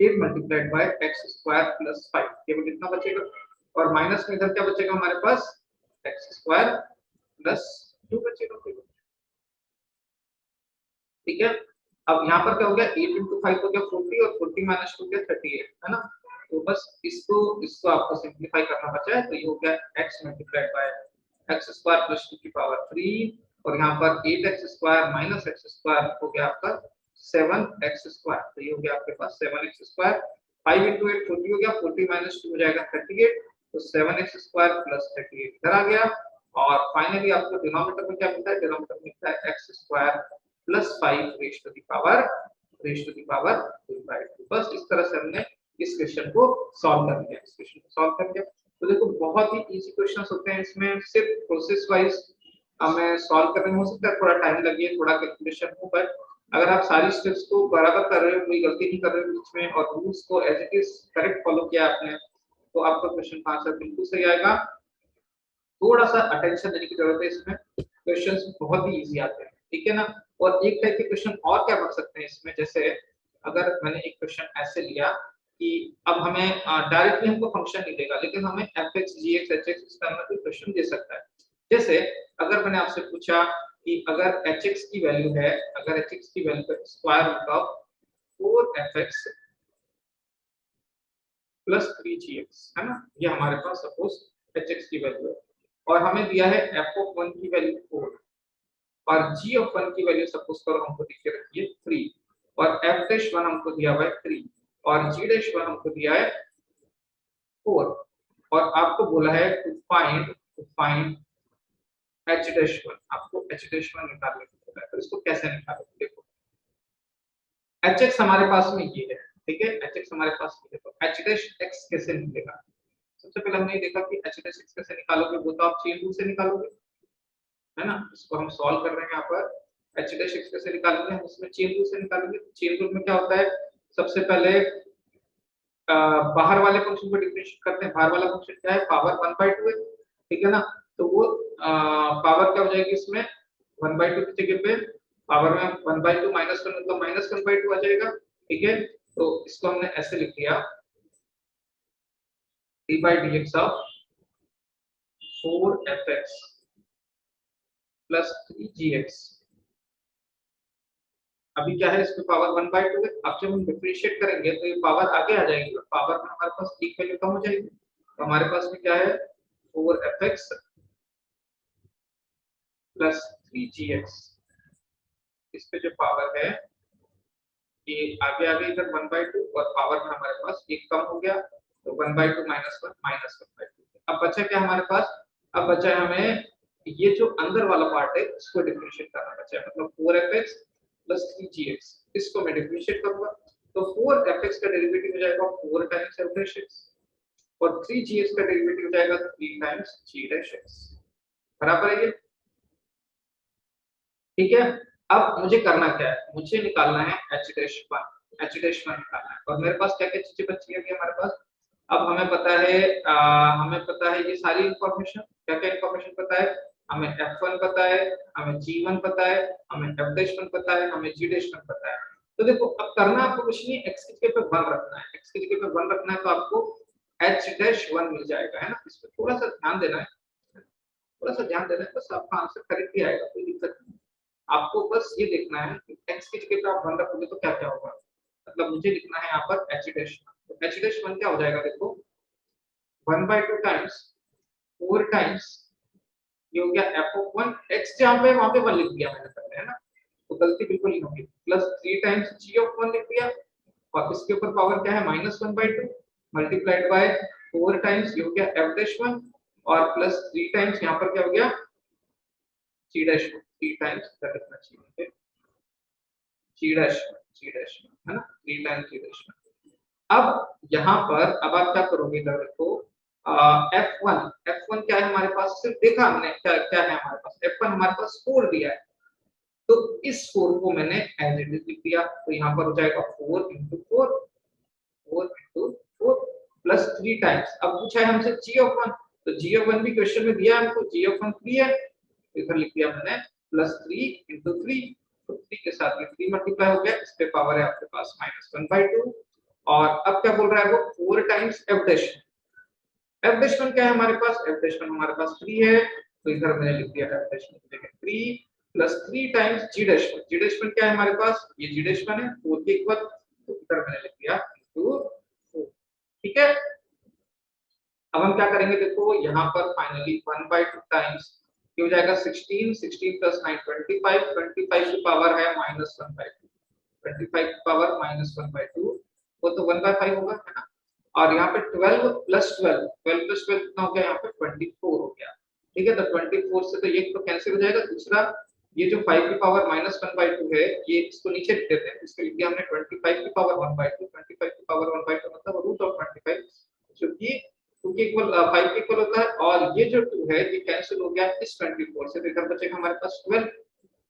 8 multiplied bye x square plus 5, केवल इतना बचेगा। और माइनस में इधर क्या बचेगा हमारे पास, x स्क्वायर प्लस 2 बचेगा, ठीक है। अब यहाँ पर क्या हो गया, 8 into 5 हो गया 40, और 40 माइनस 2 क्या 38, है ना। तो बस इसको इसको आपको सिंप्लीफाई करना बचा है, तो ये हो गया x multiplied by x square plus 2 की पावर 3, और यहाँ पर 8x square minus x square हो गया आपका 7x स्क्वायर, तो ये हो गया आपके पास 7x स्क्वायर। 5 into 8 40 हो गया, 40 माइनस 2 हो जाएगा 38, तो 7x स्क्वायर प्लस 38 इधर आ गया। और फाइनली आपको डिनोमिनेटर में क्या मिलता है, डिनोमिनेटर में मिलता है x square plus 5 raise to the power 2/2। बस इस तरह से हमने इस क्वेश्चन को सॉल्व कर लिया, इस क्वेश्चन को सॉल्व कर लिया। तो देखो बहुत ही इजी क्वेश्चंस होते हैं, इसमें सिर्फ प्रोसेस वाइज हमें सॉल्व करने में हो सकता है थोड़ा टाइम लगे, थोड़ा कैलकुलेशन हो, बट अगर आप सारी स्टेप्स को बराबर कर रहे हो, कोई गलती नहीं कर रहे हो बीच में, और रूल्स को as it is correct follow किया आपने, तो आपका क्वेश्चन का आंसर बिल्कुल सही आएगा। थोड़ा सा अटेंशन देने की जरूरत है, इसमें क्वेश्चंस बहुत ही इजी आते हैं, ठीक है ना। और एक टाइप के क्वेश्चन और क्या बन सकते हैं इसमें, जैसे अगर मैंने एक क्वेश्चन ऐसे लिया कि अब हमें डायरेक्टली हमको फंक्शन नहीं देगा, लेकिन हमें fx gx hx इस तरह का कोई क्वेश्चन दे सकता है। जैसे अगर मैंने आपसे पूछा कि अगर hx की वैल्यू है, अगर hx की वैल्यू है square root of 4fx plus 3gx, है ना, ये हमारे पास सपोज hx की वैल्यू है, और हमें दिया है f ऑफ 1 की वैल्यू 4, और g ऑफ 1 की वैल्यू सपोज करो हमको दी के रखी है 3, और f डैश 1 हमको दिया हुआ है 3, और g डैश 1 हमको दिया है 4, और आपको बोला है टू फाइंड h डैश 1, आपको h डैश 1 निकालने को बोला है। तो इसको कैसे निकालोगे, देखो hx हमारे पास में ये है, ठीक है, hx हमारे पास ये है, तो h डैश x कैसे निकलेगा। सबसे पहले हमने ये देखा कि h डैश x कैसे निकालोगे, वो तो आप चेन रूल से निकालोगे, है ना। इसको हम सॉल्व कर रहे हैं यहाँ पर h डैश x कैसे निकालेंगे, हम इसमें चेन रूल से निकालेंगे। चेन रूल में क्या होता है, सबसे पहले बाहर वाले फंक्शन को डिफरेंशिएट करते हैं, बाहर वाला फंक्शन क्या है, पावर 1/2 है, ठीक है ना। तो वो पावर क्या हो जाएगी इसमें 1/2 की जगह पे पावर में 1/2 माइनस 1 मतलब माइनस 1/2 आ जाएगा, ठीक है। तो इसको हमने ऐसे लिख दिया d/dx of 4fx plus 3gx। अभी क्या है, इसमें पावर 1/2 है, अब जब हम डिफरेंशिएट करेंगे तो ये पावर आगे आ जाएगी, और पावर में हमारे पास एक वैल्यू कम हो जाएगी, तो हमारे पास में क्या है 4fx प्लस 3gx, इस पे जो पावर है ये आगे आगे इधर 1/2, और पावर में हमारे पास एक कम हो गया, तो 1/2 माइनस 1 माइनस 1/2। अब बचा क्या हमारे पास, अब बचा है हमें ये जो अंदर वाला पार्ट है इसको डिफरेंशिएट करना बचा है, मतलब 4fx प्लस 3gx, इसको मैं डिफरेंशिएट करूंगा, तो 4fx का डेरिवेटिव हो जाएगा 4 टाइम्स fx, और 3gx का डेरिवेटिव हो जाएगा 3 टाइम्स g'(x), बराबर है ये, ठीक है। अब मुझे करना क्या है, मुझे निकालना है h'1 निकालना है, और मेरे पास क्या क्या चीजें बची है हमारे पास। अब हमें पता है हमें पता है ये सारी इंफॉर्मेशन, क्या क्या इंफॉर्मेशन पता है, हमें f1 पता है, हमें g1 पता है, हमें f'1 पता है, हमें g'1 पता है। तो देखो अब करना आपको कुछ नहीं, x की जगह पे 1 रखना है, x की जगह पे 1 रखना है, तो आपको h'1 मिल जाएगा, है ना। इस पे थोड़ा सा ध्यान देना है, थोड़ा सा ध्यान देना है, बस आपका आंसर करेक्ट ही आएगा, कोई दिक्कत नहीं। आपको बस ये देखना है कि x की जगह पे आप 1 रखोगे तो क्या क्या होगा, मतलब मुझे लिखना है यहाँ पर h'1, तो h'1 क्या हो जाएगा, देखो 1/2 टाइम्स 4 टाइम्स ये हो गया f ऑफ 1, x जहाँ पे वहां पे 1 लिख दिया मैंने पहले, है ना, तो गलती बिल्कुल नहीं होगी, प्लस 3 टाइम्स g ऑफ 1 लिख दिया, और इसके ऊपर पावर क्या है माइनस 1/2 मल्टीप्लाइड बाय 4 टाइम्स ये हो गया f'1, और प्लस 3 टाइम्स यहाँ पर क्या हो गया g'1, 3 टाइम्स क्या लिखना चाहिए g', है ना, 3 टाइम्स g'। अब यहाँ पर अब आप क्या करोगे, इधर देखो f1 क्या है हमारे पास, सिर्फ देखा हमने क्या क्या है हमारे पास, f1 हमारे पास 4 दिया है, तो इस 4 को मैंने एज इट इज लिख दिया, तो यहाँ पर हो जाएगा 4 into 4 प्लस 3 टाइम्स। अब पूछा है हमसे g ऑफ 1, तो g ऑफ 1 भी क्वेश्चन में दिया है हमको, g ऑफ 1 3 है, तो इधर लिख दिया मैंने प्लस 3 into 3, तो 3 के साथ ये 3 मल्टीप्लाई हो गया, इस पे पावर है आपके पास -1/2। और अब क्या बोल रहा है वो 4 times f dash. f dash क्या है हमारे पास, f डैश हमारे पास 3 है, तो इधर मैंने लिख दिया f डैश की जगह 3 plus 3 times g dash. g dash क्या है हमारे पास, ये g डैश है 4 के इक्वल, तो इधर मैंने लिख दिया into 4। ठीक है, अब हम क्या करेंगे, देखो यहाँ पर फाइनली 1/2 टाइम्स ये हो जाएगा 16, 16 प्लस 9 25, 25 की पावर है -1/2, 25 की पावर -1/2, वो तो 1/5 होगा, है ना। और यहाँ पे 12 प्लस 12, 12 प्लस 12 कितना हो गया, यहाँ पे 24 हो गया। ठीक है, तो 24 से तो ये तो कैंसिल हो जाएगा, दूसरा ये जो 5 की पावर -1/2 है, ये इसको नीचे लिख देते हैं, इसको लिख दिया हमने 25 की पावर 1/2, 25 की पावर 1/2 मतलब रूट ऑफ 25, जो कि 2 के इक्वल 5 के इक्वल होता है, और ये जो 2 है ये कैंसिल हो गया इस 24 से, तो इधर बचेगा हमारे पास 12।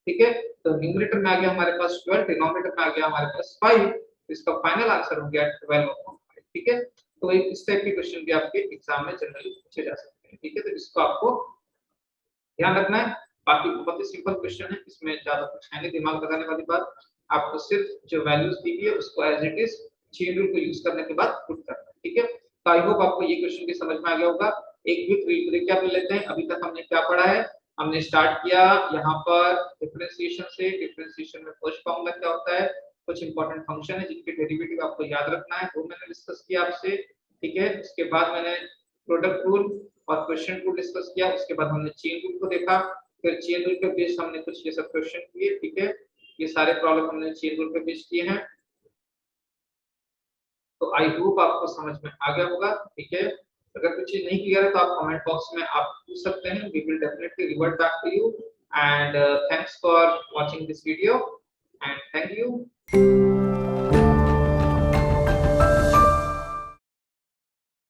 ठीक है, तो न्यूमरेटर में आ गया हमारे पास 12, डिनोमिनेटर में आ गया हमारे पास 5, तो इसका फाइनल आंसर हो गया 12/5। ठीक है, तो इस टाइप के क्वेश्चन भी आपके एग्जाम में जनरली पूछे जा सकते हैं। ठीक है, तो इसको आपको ध्यान रखना है। बाकी बहुत ही सिंपल क्वेश्चन है, इसमें ज्यादा कुछ है नहीं दिमाग लगाने वाली बात, आपको सिर्फ जो वैल्यूज दी हुई है उसको as it is chain rule को यूज करने के बाद पुट करना है। ठीक है, तो आई होप आपको ये क्वेश्चन भी समझ में आ गया होगा। एक क्विक रिकैप ले लेते हैं, अभी तक हमने क्या पढ़ा है। हमने स्टार्ट किया यहाँ पर डिफरेंशिएशन से, डिफरेंशिएशन में फर्स्ट फॉर्मूला क्या होता है, कुछ इंपॉर्टेंट फंक्शन है जिनके डेरिवेटिव आपको याद रखना है, वो मैंने डिस्कस किया आपसे। ठीक है, उसके बाद मैंने प्रोडक्ट रूल और क्वेश्चन रूल डिस्कस किया, उसके बाद हमने चेन रूल को देखा, फिर चेन रूल के बेस हमने कुछ ये सब क्वेश्चन किए। ठीक है, ये सारे प्रॉब्लम हमने चेन रूल पे बेस किए हैं, तो आई होप आपको समझ में आ गया होगा। ठीक है, अगर कुछ चीज नहीं क्लियर है तो आप कमेंट बॉक्स में आप पूछ सकते हैं, we will definitely revert back to you. And thanks for watching this video and thank you.